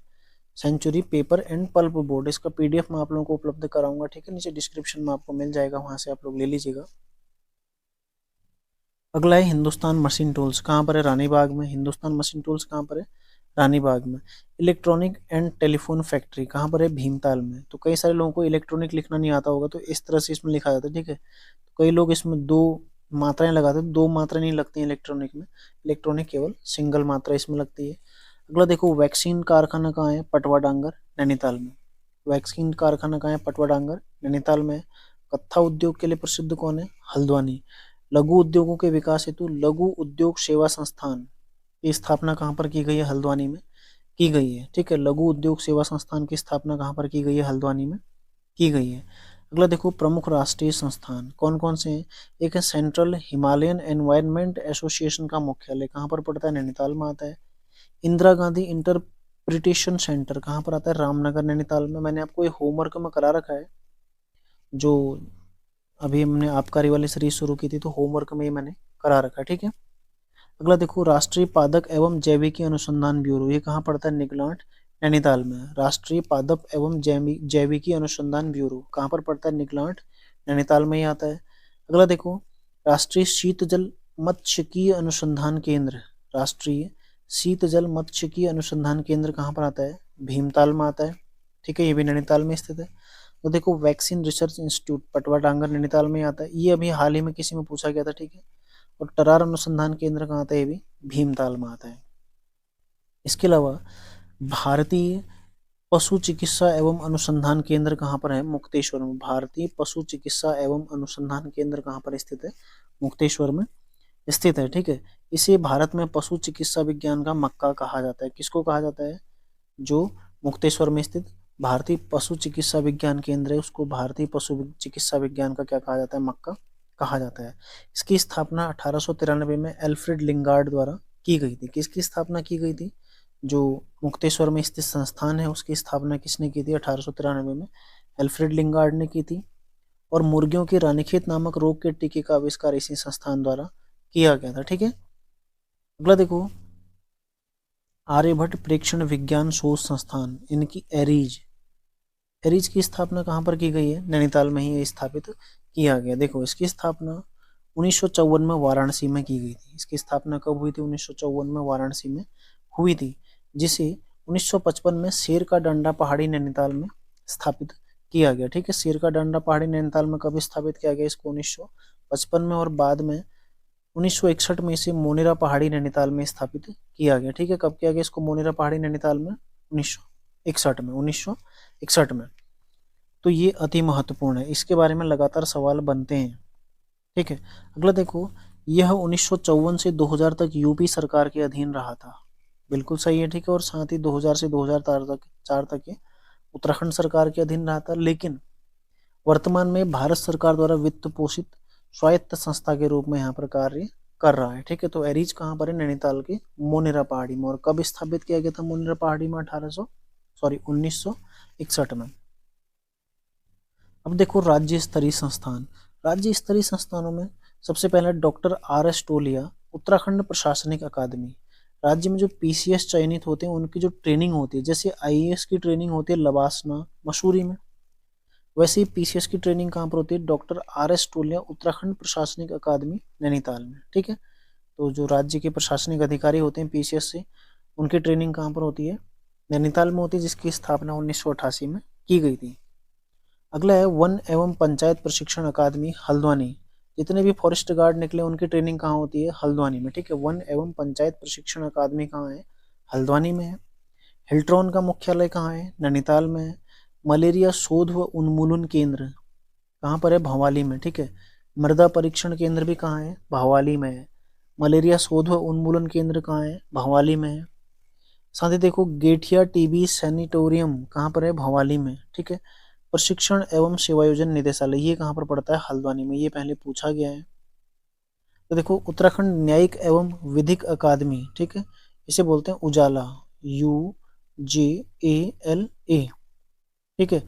Century Paper and Pulp Board. इसका PDF मैं आप लोगों को उपलब्ध कराऊंगा, ठीक है, नीचे डिस्क्रिप्शन में आपको मिल जाएगा, वहां से आप लोग ले लीजिएगा। अगला है हिंदुस्तान मशीन टूल्स, कहाँ पर है, रानीबाग में। हिंदुस्तान मशीन टूल्स कहाँ पर है, रानीबाग में। इलेक्ट्रॉनिक एंड टेलीफोन फैक्ट्री कहाँ पर है, भीमताल में। तो कई सारे लोगों को इलेक्ट्रॉनिक लिखना नहीं आता होगा, तो इस तरह से इसमें लिखा जाता है, ठीक है। तो कई लोग इसमें 2 मात्राएं लगाते हैं, 2 मात्रा नहीं लगती हैं इलेक्ट्रॉनिक में। इलेक्ट्रॉनिक केवल सिंगल मात्रा इसमें लगती है। अगला देखो, वैक्सीन कारखाना कहाँ है, पटवा डांगर, नैनीताल में। वैक्सीन कारखाना कहाँ है, पटवा डांगर, नैनीताल में। कत्था उद्योग के लिए प्रसिद्ध कौन है, हल्द्वानी। लघु उद्योगों के विकास हेतु लघु उद्योग सेवा संस्थान की स्थापना कहाँ पर की गई है, हल्द्वानी में की गई है, ठीक है। लघु उद्योग सेवा संस्थान की स्थापना कहाँ पर की गई है, हल्द्वानी में की गई है। अगला देखो, प्रमुख राष्ट्रीय संस्थान कौन कौन से हैं। एक है सेंट्रल हिमालयन एनवायरनमेंट एसोसिएशन का मुख्यालय कहाँ पर पड़ता है, नैनीताल में आता है। इंदिरा गांधी इंटरप्रिटेशन सेंटर कहाँ पर आता है, रामनगर, नैनीताल में। मैंने आपको ये होमवर्क में करा रखा है, जो अभी हमने आबकारी वाली सीरीज शुरू की थी, तो होमवर्क में ही मैंने करा रखा है, ठीक है। अगला देखो, राष्ट्रीय पादप एवं जैविकी अनुसंधान ब्यूरो, ये कहाँ पड़ता है, निगलाट, नैनीताल में। राष्ट्रीय पादप एवं जैविकी अनुसंधान ब्यूरो कहाँ पर पड़ता है, निगलाट, नैनीताल में ही आता है। अगला देखो, राष्ट्रीय शीतजल मत्स्यिकी अनुसंधान केंद्र, राष्ट्रीय शीतजल मत्स्यिकी अनुसंधान केंद्र कहाँ पर आता है, भीमताल में आता है, ठीक है, ये भी नैनीताल में स्थित है। तो देखो, वैक्सीन रिसर्च इंस्टीट्यूट पटवा डांगर, नैनीताल में आता है, ये अभी हाल ही में किसी में पूछा गया था, ठीक है। और टरार अनुसंधान केंद्र कहाँ आता है, ये भी भीमताल में आता है। इसके अलावा भारतीय पशु चिकित्सा एवं अनुसंधान केंद्र कहाँ पर है, मुक्तेश्वर में। भारतीय पशु चिकित्सा एवं अनुसंधान केंद्र कहाँ पर स्थित है, मुक्तेश्वर में स्थित है, ठीक है। इसे भारत में पशु चिकित्सा विज्ञान का मक्का कहा जाता है। किसको कहा जाता है, जो मुक्तेश्वर में स्थित भारतीय पशु चिकित्सा विज्ञान केंद्र है, उसको भारतीय पशु चिकित्सा विज्ञान का क्या कहा जाता है, मक्का कहा जाता है। इसकी स्थापना 1893 में एल्फ्रेड लिंगार्ड द्वारा की गई थी। किसकी स्थापना की गई थी, जो मुक्तेश्वर में स्थित संस्थान है उसकी स्थापना किसने की थी, 1893 में एल्फ्रेड लिंगार्ड ने की थी। और मुर्गियों के रानीखेत नामक रोग के टीके का आविष्कार इसी संस्थान द्वारा किया गया था, ठीक है। अगला देखो, आर्यभट्ट प्रेक्षण विज्ञान शोध संस्थान, इनकी एरीज की स्थापना कहाँ पर की गई है, नैनीताल में ही स्थापित किया गया। देखो, इसकी स्थापना 1954 में वाराणसी में की गई थी। इसकी स्थापना कब हुई थी, 1954 में वाराणसी में हुई थी, जिसे 1955 में शेर का डंडा पहाड़ी नैनीताल में स्थापित किया गया, ठीक है। शेर का डंडा पहाड़ी नैनीताल में कब स्थापित किया गया, इसको 1955 में, और बाद में 1961 में इसे मोनेरा पहाड़ी नैनीताल में स्थापित किया गया, ठीक है। कब किया गया इसको, मोनेरा पहाड़ी नैनीताल में, 1961 में। तो ये अति महत्वपूर्ण है, इसके बारे में लगातार सवाल बनते हैं, ठीक है। अगला देखो, यह 1954 से 2000 तक यूपी सरकार के अधीन रहा था, बिल्कुल सही है, ठीक है। और साथ ही 2000 से 2004 तक ये उत्तराखंड सरकार के अधीन रहा था, लेकिन वर्तमान में भारत सरकार द्वारा वित्त पोषित स्वायत्त संस्था के रूप में यहाँ पर कार्य कर रहा है, ठीक है। तो एरीज कहाँ पर है, नैनीताल के मोनेरा पहाड़ी में। और कब स्थापित किया गया था मोनेरा पहाड़ी में, 1800 1961 में। अब देखो राज्य स्तरीय संस्थान। राज्य स्तरीय संस्थानों में सबसे पहले डॉक्टर RS टोलिया उत्तराखंड प्रशासनिक अकादमी। राज्य में जो PCS चयनित होते हैं उनकी जो ट्रेनिंग होती है, जैसे IAS की ट्रेनिंग होती है लवासना मसूरी में, वैसे ही PCS की ट्रेनिंग कहाँ पर होती है, डॉक्टर RS टोलिया उत्तराखंड प्रशासनिक अकादमी नैनीताल में। ठीक है, तो जो राज्य के प्रशासनिक अधिकारी होते हैं PCS से, उनकी ट्रेनिंग कहाँ पर होती है, नैनीताल में होती है, जिसकी स्थापना 1988 में की गई थी। अगला है वन एवं पंचायत प्रशिक्षण अकादमी हल्द्वानी। जितने भी फॉरेस्ट गार्ड निकले उनकी ट्रेनिंग कहाँ होती है, हल्द्वानी में। ठीक है, वन एवं पंचायत प्रशिक्षण अकादमी कहाँ है, हल्द्वानी में है। हिल्ट्रॉन का मुख्यालय कहाँ है, नैनीताल में है। मलेरिया शोध व उन्मूलन केंद्र कहाँ पर है, भवाली में। ठीक है, मृदा परीक्षण केंद्र भी कहाँ है, भवाली में है। मलेरिया शोध व उन्मूलन केंद्र कहाँ है, भवाली में है। साथ ही देखो गेठिया टीबी सैनिटोरियम कहाँ पर है, भवाली में। ठीक है, प्रशिक्षण एवं सेवायोजन निदेशालय ये कहाँ पर पड़ता है, हल्द्वानी में, ये पहले पूछा गया है। तो देखो उत्तराखंड न्यायिक एवं विधिक अकादमी, ठीक है, इसे बोलते हैं उजाला, UJALA। ठीक है,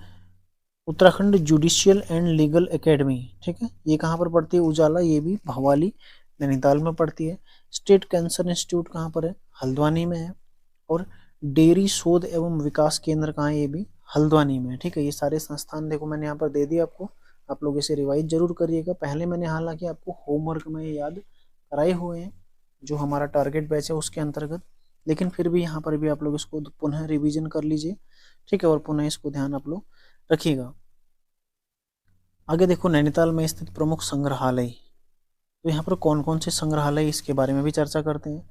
Uttarakhand judicial and legal academy, ठीक है, ये कहाँ पर पड़ती है, उजाला, ये भी भवाली नैनीताल में पड़ती है। स्टेट कैंसर इंस्टीट्यूट कहाँ पर है, हल्द्वानी में है। और डेयरी शोध एवं विकास केंद्र कहाँ है, ये भी हल्द्वानी में। ठीक है, ये सारे संस्थान देखो मैंने यहाँ पर दे दिए आपको, आप लोग इसे रिवाइज जरूर करिएगा। पहले मैंने हालांकि आपको होमवर्क में याद कराए हुए हैं जो हमारा टारगेट बैच है उसके अंतर्गत, लेकिन फिर भी यहाँ पर भी आप लोग इसको पुनः रिवीजन कर लीजिए। ठीक है, और पुनः इसको ध्यान आप लोग रखिएगा। आगे देखो नैनीताल में स्थित प्रमुख संग्रहालय, तो यहाँ पर कौन कौन से संग्रहालय इसके बारे में भी चर्चा करते हैं।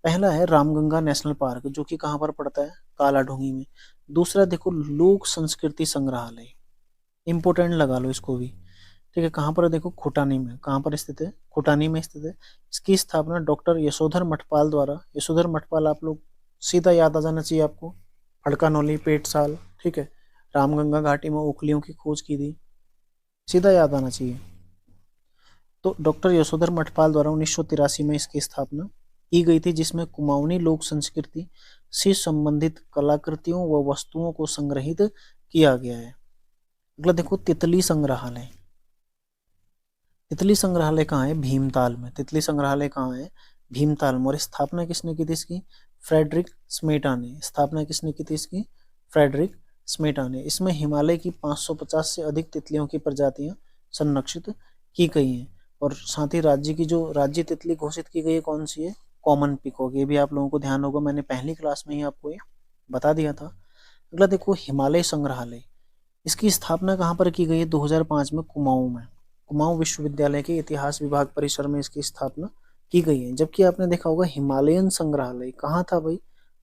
पहला है रामगंगा नेशनल पार्क, जो कि कहाँ पर पड़ता है, कालाढूंगी में। दूसरा देखो लोक संस्कृति संग्रहालय, इंपोर्टेंट लगा लो इसको भी। ठीक है, कहाँ पर है, देखो खुटानी में। कहाँ पर स्थित है, खुटानी में स्थित है। इसकी स्थापना डॉक्टर यशोधर मठपाल द्वारा, यशोधर मठपाल आप लोग सीधा याद आ जाना चाहिए आपको, फड़कानौली पेटसाल। ठीक है, रामगंगा घाटी में ओखलियों की खोज की थी, सीधा याद आना चाहिए। तो डॉक्टर यशोधर मठपाल द्वारा 1983 में इसकी स्थापना की गई थी, जिसमें कुमाऊनी लोक संस्कृति से संबंधित कलाकृतियों व वस्तुओं को संग्रहित किया गया है। अगला देखो तितली संग्रहालय। तितली संग्रहालय कहाँ है, भीमताल में। तितली संग्रहालय कहाँ है, भीमताल में। और स्थापना किसने की थी इसकी, फ्रेडरिक स्मेटा ने। स्थापना किसने की थी इसकी, फ्रेडरिक स्मेटा ने। इसमें हिमालय की 550 से अधिक तितलियों की प्रजातियां संरक्षित की गई हैं। और साथ ही राज्य की जो राज्य तितली घोषित की गई है कौन सी है, कॉमन पिकॉक। ये भी आप लोगों को ध्यान होगा, मैंने पहली क्लास में ही आपको ये बता दिया था। अगला देखो हिमालय संग्रहालय, इसकी स्थापना कहाँ पर की गई है, 2005 में कुमाऊं में। कुमाऊं विश्वविद्यालय के इतिहास विभाग परिसर में इसकी स्थापना की गई है। जबकि आपने देखा होगा हिमालयन संग्रहालय कहाँ था भाई,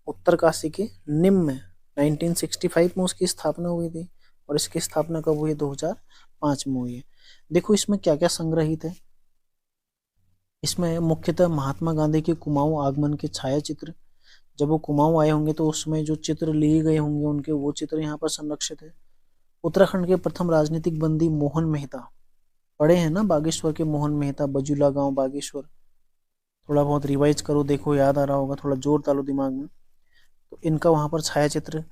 उत्तरकाशी के निम में। 1965 में उसकी स्थापना हुई थी, और इसकी स्थापना कब हुई, 2005 में हुई है। देखो इसमें क्या क्या संग्रहित है, इसमें मुख्यतः महात्मा गांधी के कुमाऊं आगमन के छाया चित्र, जब वो कुमाऊं आए होंगे तो उसमें जो चित्र लिए गए होंगे उनके, वो चित्र यहाँ पर संरक्षित है। उत्तराखंड के प्रथम राजनीतिक बंदी मोहन मेहता, पढ़े हैं ना बागेश्वर के मोहन मेहता, बजूला गांव बागेश्वर। थोड़ा बहुत रिवाइज करो, देखो याद आ रहा होगा, थोड़ा जोर डालो दिमाग में। तो इनका वहां पर छाया चित्र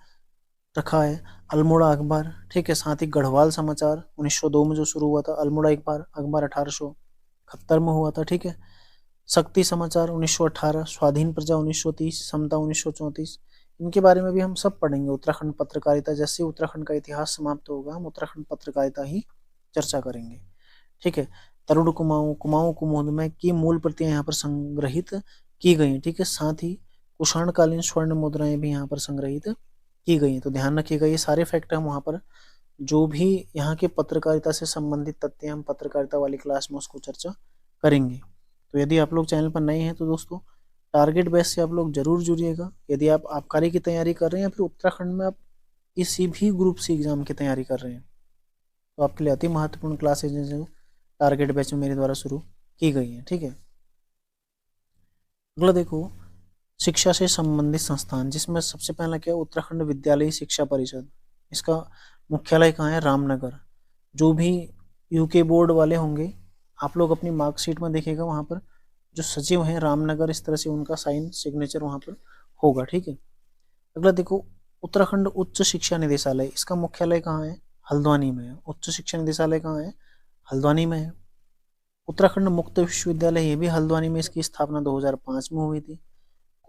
रखा है। अल्मोड़ा अखबार, ठीक है, साथ ही गढ़वाल समाचार 1902 में जो शुरू हुआ था, अल्मोड़ा अखबार अखबार 1871 में हुआ था। ठीक है, शक्ति समाचार 1918, स्वाधीन प्रजा 1930, समता 1934, इनके बारे में भी हम सब पढ़ेंगे। उत्तराखंड पत्रकारिता, जैसे उत्तराखंड का इतिहास समाप्त होगा हम उत्तराखंड पत्रकारिता ही चर्चा करेंगे। ठीक है, तरुण कुमाऊं, कुमाऊं कुमुद में की मूल प्रतियां यहाँ पर संग्रहित की गई हैं। ठीक है, साथ ही कुषाणकालीन स्वर्ण मुद्राएं भी यहाँ पर संग्रहित की गई हैं। तो ध्यान रखिएगा, ये सारे फैक्ट हम वहाँ पर जो भी यहाँ के पत्रकारिता से संबंधित तथ्य हम पत्रकारिता वाली क्लास में उसको चर्चा करेंगे। तो यदि आप लोग चैनल पर नए हैं तो दोस्तों टारगेट बेस से आप लोग जरूर जुड़िएगा। यदि आप आबकारी की तैयारी कर रहे हैं या फिर उत्तराखंड में आप किसी भी ग्रुप सी एग्जाम की तैयारी कर रहे हैं, तो आपके लिए अति महत्वपूर्ण क्लासेज जो टारगेट बैच में मेरे द्वारा शुरू की गई है। ठीक है, अगला देखो शिक्षा से संबंधित संस्थान, जिसमें सबसे पहला क्या है, उत्तराखंड विद्यालय शिक्षा परिषद। इसका मुख्यालय कहाँ है, रामनगर। जो भी यूके बोर्ड वाले होंगे, आप लोग अपनी मार्कशीट में देखिएगा, वहाँ पर जो सचिव हैं रामनगर, इस तरह से उनका साइन सिग्नेचर वहाँ पर होगा। ठीक है, अगला देखो उत्तराखंड उच्च शिक्षा निदेशालय, इसका मुख्यालय कहाँ है? हल्द्वानी में है। उच्च शिक्षा निदेशालय कहाँ है? हल्द्वानी में है। उत्तराखंड मुक्त विश्वविद्यालय, ये भी हल्द्वानी में, इसकी स्थापना 2005 में हुई थी।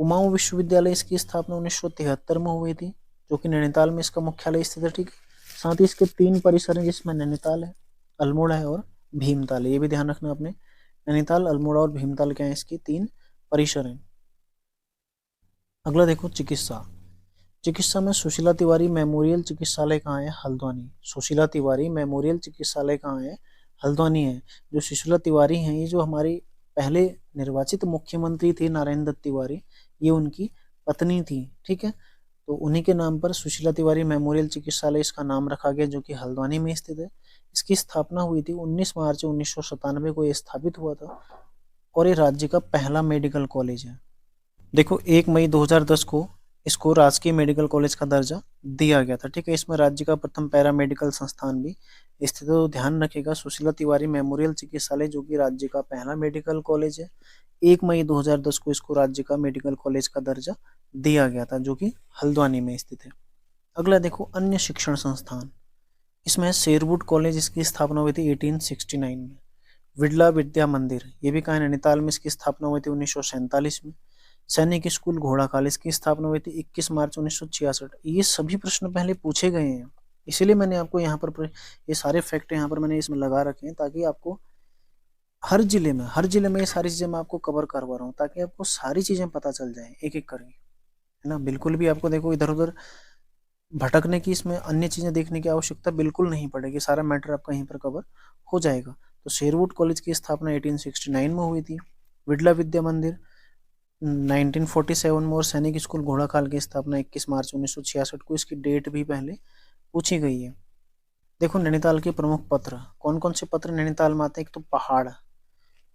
कुमाऊं विश्वविद्यालय, इसकी स्थापना 1973 में हुई थी, जो कि नैनीताल में इसका मुख्यालय स्थित है। ठीक है, साथ ही इसके 3 परिसर हैं, जिसमें नैनीताल है, अल्मोड़ा है और भीमताल है। ये भी ध्यान रखना आपने, नैनीताल, अल्मोड़ा और भीमताल क्या है, इसकी 3 परिसर हैं। अगला देखो चिकित्सा। चिकित्सा में सुशीला तिवारी मेमोरियल चिकित्सालय कहाँ है? हल्द्वानी। सुशीला तिवारी मेमोरियल चिकित्सालय कहाँ है? हल्द्वानी है। जो सुशीला तिवारी हैं, ये जो हमारी पहले निर्वाचित मुख्यमंत्री थे नारायण दत्त तिवारी, ये उनकी पत्नी थी। ठीक है, तो उन्हीं के नाम पर सुशीला तिवारी मेमोरियल चिकित्सालय इसका नाम रखा गया, जो कि हल्द्वानी में स्थित है। इसकी स्थापना हुई थी 19 मार्च 1997 को, ये स्थापित हुआ था और ये राज्य का पहला मेडिकल कॉलेज है। देखो 1 मई 2010 को इसको राजकीय मेडिकल कॉलेज का दर्जा दिया गया था। ठीक है, इसमें राज्य का प्रथम पैरा मेडिकल संस्थान भी स्थित है। तो ध्यान रखिएगा, सुशीला तिवारी मेमोरियल चिकित्सालय जो कि राज्य का पहला मेडिकल कॉलेज है, 1 मई 2010 को इसको राज्य का मेडिकल कॉलेज का दर्जा दिया गया था, जो कि हल्द्वानी में स्थित है। अगला देखो अन्य शिक्षण संस्थान, इसमें शेरवुड कॉलेज, इसकी स्थापना हुई थी 1869 में। विड़ला विद्या मंदिर, ये भी कहाँ है? नैनीताल में, इसकी स्थापना हुई थी 1947 में। सैनिक स्कूल घोड़ाखाल, इसकी स्थापना हुई थी 21 मार्च 1966। ये सभी प्रश्न पहले पूछे गए हैं, इसीलिए मैंने आपको यहाँ पर ये सारे फैक्ट यहाँ पर मैंने इसमें लगा रखे हैं, ताकि आपको हर जिले में ये सारी चीजें मैं आपको कवर करवा रहा हूँ, ताकि आपको सारी चीजें पता चल जाए एक एक करके, है ना। बिल्कुल भी आपको देखो इधर उधर भटकने की, इसमें अन्य चीजें देखने की आवश्यकता बिल्कुल नहीं पड़ेगी, सारा मैटर आपका यहीं पर कवर हो जाएगा। तो शेरवुड कॉलेज की स्थापना 1869 में हुई थी। विड़ला विद्या मंदिर 1947 में, और सैनिक स्कूल घोड़ाखाल की स्थापना 21 मार्च 1966 को, इसकी डेट भी पहले पूछी गई है। देखो नैनीताल के प्रमुख पत्र, कौन कौन से पत्र नैनीताल में आते हैं? एक तो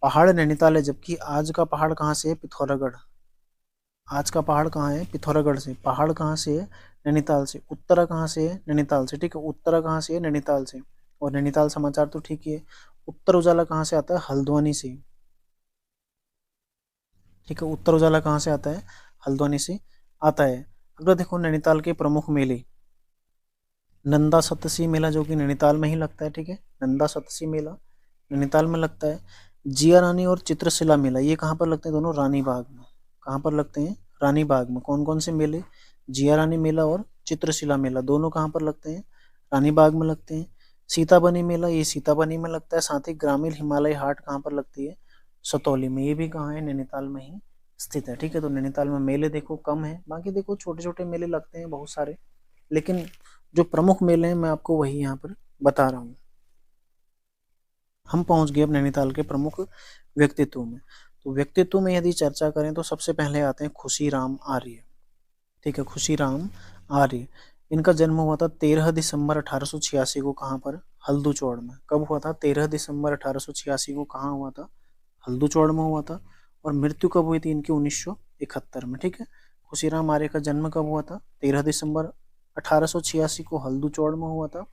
पहाड़ नैनीताल है, जबकि आज का पहाड़ कहाँ से है? पिथौरागढ़। आज का पहाड़ कहाँ है? पिथौरागढ़ से। पहाड़ कहाँ से है? नैनीताल से। उत्तरा कहाँ से है? नैनीताल से। ठीक है, उत्तरा कहाँ से है? नैनीताल से। और नैनीताल समाचार तो ठीक ही है। उत्तर उजाला कहाँ से आता है? हल्द्वानी से। ठीक है, उत्तर उजाला कहाँ से आता है? हल्द्वानी से आता है। अगर देखो नैनीताल के प्रमुख मेले, नंदा सप्तशी मेला जो कि नैनीताल में ही लगता है। ठीक है, नंदा सप्तशी मेला नैनीताल में लगता है। जिया रानी और चित्रशिला मेला, ये कहाँ पर लगते हैं? दोनों रानी बाग में। कहाँ पर लगते हैं? रानी बाग में। कौन कौन से मेले? जिया रानी मेला और चित्रशिला मेला, दोनों कहाँ पर लगते हैं? रानी बाग में लगते हैं। सीताबनी मेला, ये सीताबनी में लगता है। साथ ही ग्रामीण हिमालय हाट कहाँ पर लगती है? सतौली में। ये भी कहाँ है? नैनीताल में ही स्थित है। ठीक है, तो नैनीताल में मेले देखो कम है, बाकी देखो छोटे छोटे मेले लगते हैं बहुत सारे, लेकिन जो प्रमुख मेले हैं मैं आपको वही यहाँ पर बता रहा हूँ। हम पहुंच गए अब नैनीताल के प्रमुख व्यक्तित्व में। तो व्यक्तित्व में यदि चर्चा करें तो सबसे पहले आते हैं खुशीराम आर्य। ठीक है, खुशीराम आर्य, इनका जन्म हुआ था 13 दिसंबर 1886 को। कहाँ पर? हल्दूचौड़ में। कब हुआ था? 13 दिसंबर 1886 को। कहाँ हुआ था? हल्दूचौड़ में हुआ था। और मृत्यु कब हुई थी इनकी? 1971 में। ठीक है, खुशीराम आर्य का जन्म कब हुआ था? 13 दिसंबर 1886 को हल्दूचौड़ में हुआ था,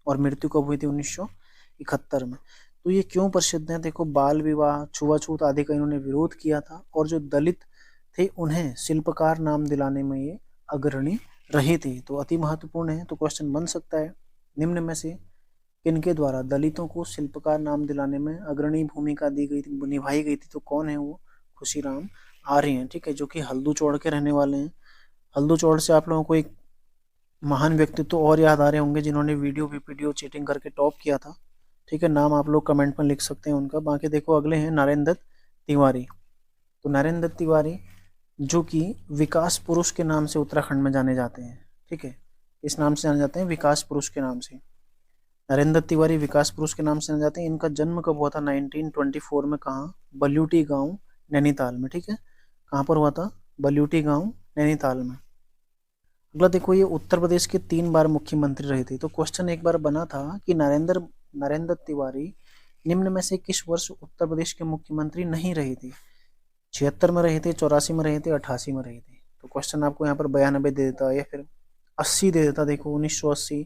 और मृत्यु कब हुई थी? 1971 में। तो ये क्यों प्रसिद्ध है? देखो बाल विवाह, छुआछूत आदि का इन्होंने विरोध किया था, और जो दलित थे उन्हें शिल्पकार नाम दिलाने में ये अग्रणी रहे थे। तो अति महत्वपूर्ण है। तो क्वेश्चन बन सकता है, निम्न में से किनके द्वारा दलितों को शिल्पकार नाम दिलाने में अग्रणी भूमिका दी गई थी, निभाई गई थी? तो कौन है वो? खुशीराम आर्य हैं। ठीक है, जो कि हल्दूचौड़ के रहने वाले हैं। हल्दूचौड़ से आप लोगों को एक महान व्यक्तित्व और याद आ रहे होंगे, जिन्होंने वीडियो चीटिंग करके टॉप किया था। ठीक है, नाम आप लोग कमेंट में लिख सकते हैं उनका। बाकी देखो अगले हैं नारायण दत्त तिवारी। तो नारायण दत्त तिवारी जो कि विकास पुरुष के नाम से उत्तराखंड में जाने जाते हैं। ठीक है, इस नाम से जाने जाते हैं, विकास पुरुष के नाम से। नारायण दत्त तिवारी विकास पुरुष के नाम से जाने जाते हैं। इनका जन्म कब हुआ था? 1924 में। कहाँ? बल्यूटी गांव नैनीताल में। ठीक है, कहाँ पर हुआ था? बल्यूटी गांव नैनीताल में। अगला देखो, ये उत्तर प्रदेश के 3 बार मुख्यमंत्री रहे थे। तो क्वेश्चन एक बार बना था कि नारायण दत्त तिवारी निम्न में से किस वर्ष उत्तर प्रदेश के मुख्यमंत्री नहीं रहे थे? 76 में रहे थे, 84 में रहे थे, 88 में रहे थे। तो क्वेश्चन आपको यहाँ पर 92 दे देता, या फिर 80 दे देता। देखो 1980,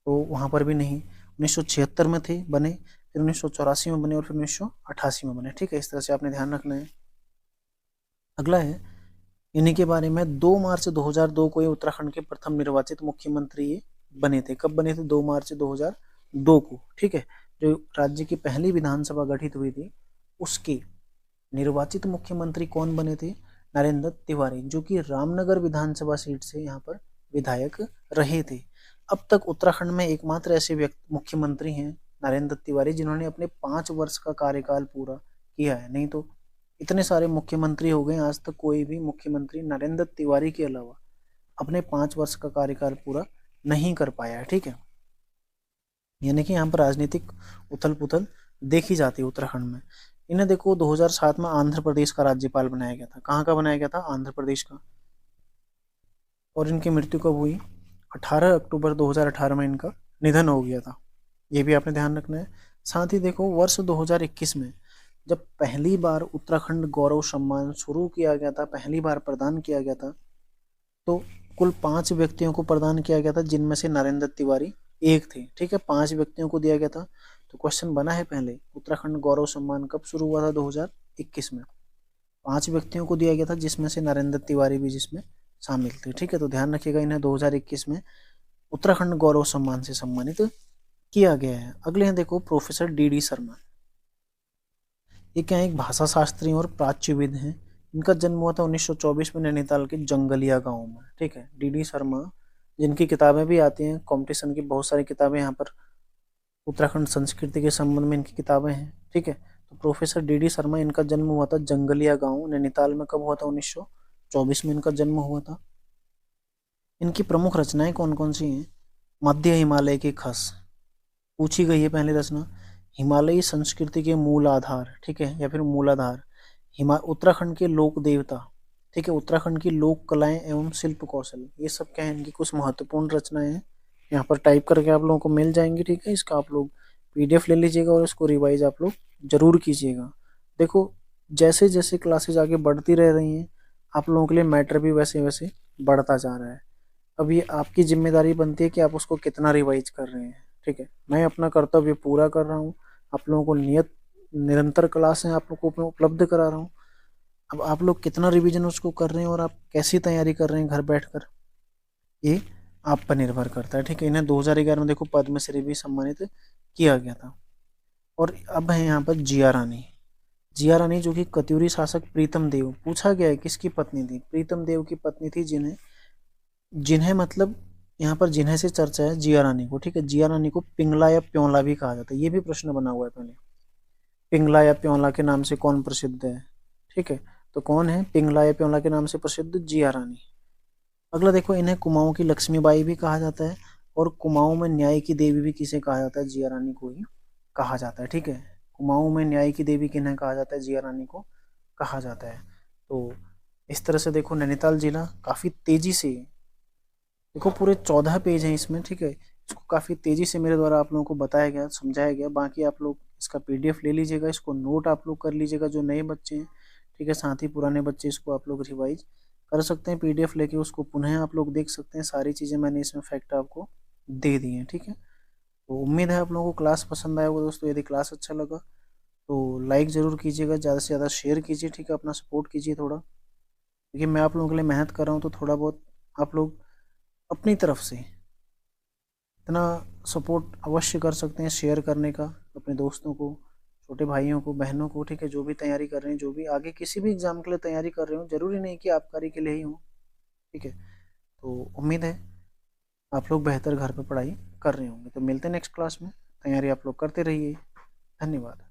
तो वहां पर भी नहीं। 1976 में थे बने, फिर 1984 में बने, और फिर 1988 में बने। ठीक है, इस तरह से आपने ध्यान रखना है। अगला है इन्हीं के बारे में 2 मार्च 2002 को ये उत्तराखंड के प्रथम निर्वाचित मुख्यमंत्री ये बने थे। कब बने थे? 2 मार्च 2002 को, ठीक है। जो राज्य की पहली विधानसभा गठित हुई थी उसके निर्वाचित मुख्यमंत्री कौन बने थे? नरेंद्र तिवारी, जो कि रामनगर विधानसभा सीट से यहाँ पर विधायक रहे थे। अब तक उत्तराखंड में एकमात्र ऐसे मुख्यमंत्री हैं नरेंद्र तिवारी जिन्होंने अपने 5 वर्ष का कार्यकाल पूरा किया है। नहीं तो इतने सारे मुख्यमंत्री हो गए, आज तक कोई भी मुख्यमंत्री नरेंद्र तिवारी के अलावा अपने 5 वर्ष का कार्यकाल पूरा नहीं कर पाया है, ठीक है। यानी कि यहाँ पर राजनीतिक उथल पुथल देखी जाती है उत्तराखंड में। इन्हें देखो 2007 में आंध्र प्रदेश का राज्यपाल बनाया गया था। कहाँ का बनाया गया था? आंध्र प्रदेश का। और इनकी मृत्यु कब हुई? 18 अक्टूबर 2018 में इनका निधन हो गया था। ये भी आपने ध्यान रखना है। साथ ही देखो वर्ष 2021 में जब पहली बार उत्तराखंड गौरव सम्मान शुरू किया गया था, पहली बार प्रदान किया गया था, तो कुल 5 व्यक्तियों को प्रदान किया गया था जिनमें से नरेंद्र तिवारी एक थे, ठीक है। 5 व्यक्तियों को दिया गया था। तो क्वेश्चन बना है पहले, उत्तराखंड गौरव सम्मान कब शुरू हुआ था? 2021 में। 5 व्यक्तियों को दिया गया था जिसमें से नरेंद्र तिवारी भी जिसमें शामिल थे, ठीक है। तो ध्यान रखिएगा, इन्हें 2021 में उत्तराखंड गौरव सम्मान से सम्मानित किया गया है। अगले हैं देखो प्रोफेसर डी शर्मा। ये क्या है? एक भाषा शास्त्री और प्राच्यविद हैं। इनका जन्म हुआ था 1924 में नैनीताल के जंगलिया गांव में, ठीक है। डी शर्मा, जिनकी किताबें भी आती हैं कंपटीशन की, बहुत सारी किताबें यहाँ पर उत्तराखंड संस्कृति के संबंध में इनकी किताबें हैं, ठीक है। तो प्रोफेसर डी शर्मा, इनका जन्म हुआ था जंगलिया गांव नैनीताल में। कब हुआ था? 1924 में इनका जन्म हुआ था। इनकी प्रमुख रचनाएं कौन कौन सी हैं? मध्य हिमालय की खस पूछी गई है पहली रचना। हिमालयी संस्कृति के मूल आधार, ठीक है, या फिर मूलाधार। उत्तराखंड के लोक देवता, ठीक है। उत्तराखंड की लोक कलाएं एवं शिल्प कौशल, ये सब क्या है? इनकी कुछ महत्वपूर्ण रचनाएं हैं। यहाँ पर टाइप करके आप लोगों को मिल जाएंगी, ठीक है। इसका आप लोग PDF ले लीजिएगा और इसको रिवाइज आप लोग जरूर कीजिएगा। देखो जैसे जैसे क्लासेज आगे बढ़ती रह रही हैं, आप लोगों के लिए मैटर भी वैसे वैसे बढ़ता जा रहा है। अब ये आपकी जिम्मेदारी बनती है कि आप उसको कितना रिवाइज कर रहे हैं, ठीक है। मैं अपना कर्तव्य पूरा कर रहा हूँ, आप लोगों को निरंतर क्लासें आप लोग को उपलब्ध करा रहा हूँ। अब आप लोग कितना रिवीजन उसको कर रहे हैं और आप कैसी तैयारी कर रहे हैं घर बैठकर, ये आप पर निर्भर करता है, ठीक है। इन्हें 2011 में देखो पद्मश्री भी सम्मानित किया गया था। और अब है यहाँ पर जिया रानी। जिया रानी जो कि कत्यूरी शासक प्रीतम देव, पूछा गया है किसकी पत्नी थी? प्रीतम देव की पत्नी थी, जिन्हें जिन्हें मतलब यहाँ पर जिन्हें से चर्चा है जिया रानी को, ठीक है। जिया रानी को पिंगला या प्योला भी कहा जाता है। ये भी प्रश्न बना हुआ है पहले, पिंगला या प्योला के नाम से कौन प्रसिद्ध है, ठीक है। तो कौन है पिंगला या प्योला के नाम से प्रसिद्ध? जिया रानी। अगला देखो, इन्हें कुमाऊं की लक्ष्मीबाई भी कहा जाता है और कुमाऊं में न्याय की देवी भी किसे कहा जाता है? जिया रानी को ही कहा जाता है, ठीक है। कुमाऊं में न्याय की देवी किन्हें कहा जाता है? जिया रानी को कहा जाता है। तो इस तरह से देखो नैनीताल जिला काफी तेजी से, देखो पूरे 14 पेज हैं इसमें, ठीक है। इसको काफी तेजी से मेरे द्वारा आप लोगों को बताया गया, समझाया गया। बाकी आप लोग इसका PDF ले लीजिएगा, इसको नोट आप लोग कर लीजिएगा जो नए बच्चे हैं, ठीक है। साथ ही पुराने बच्चे इसको आप लोग रिवाइज कर सकते हैं। PDF लेके उसको पुनः आप लोग देख सकते हैं। सारी चीज़ें मैंने इसमें फैक्ट आपको दे दी हैं, ठीक है। तो उम्मीद है आप लोगों को क्लास पसंद आया होगा दोस्तों। यदि क्लास अच्छा लगा तो लाइक ज़रूर कीजिएगा, ज़्यादा से ज़्यादा शेयर कीजिए, ठीक है। अपना सपोर्ट कीजिए थोड़ा, क्योंकि मैं आप लोगों के लिए मेहनत कर रहा हूँ, तो थोड़ा बहुत आप लोग अपनी तरफ से इतना सपोर्ट अवश्य कर सकते हैं शेयर करने का अपने दोस्तों को, छोटे भाइयों को, बहनों को, ठीक है। जो भी तैयारी कर रहे हैं, जो भी आगे किसी भी एग्जाम के लिए तैयारी कर रहे हो, जरूरी नहीं कि आबकारी के लिए ही हो, ठीक है। तो उम्मीद है आप लोग बेहतर घर पे पढ़ाई कर रहे होंगे। तो मिलते हैं नेक्स्ट क्लास में। तैयारी आप लोग करते रहिए। धन्यवाद।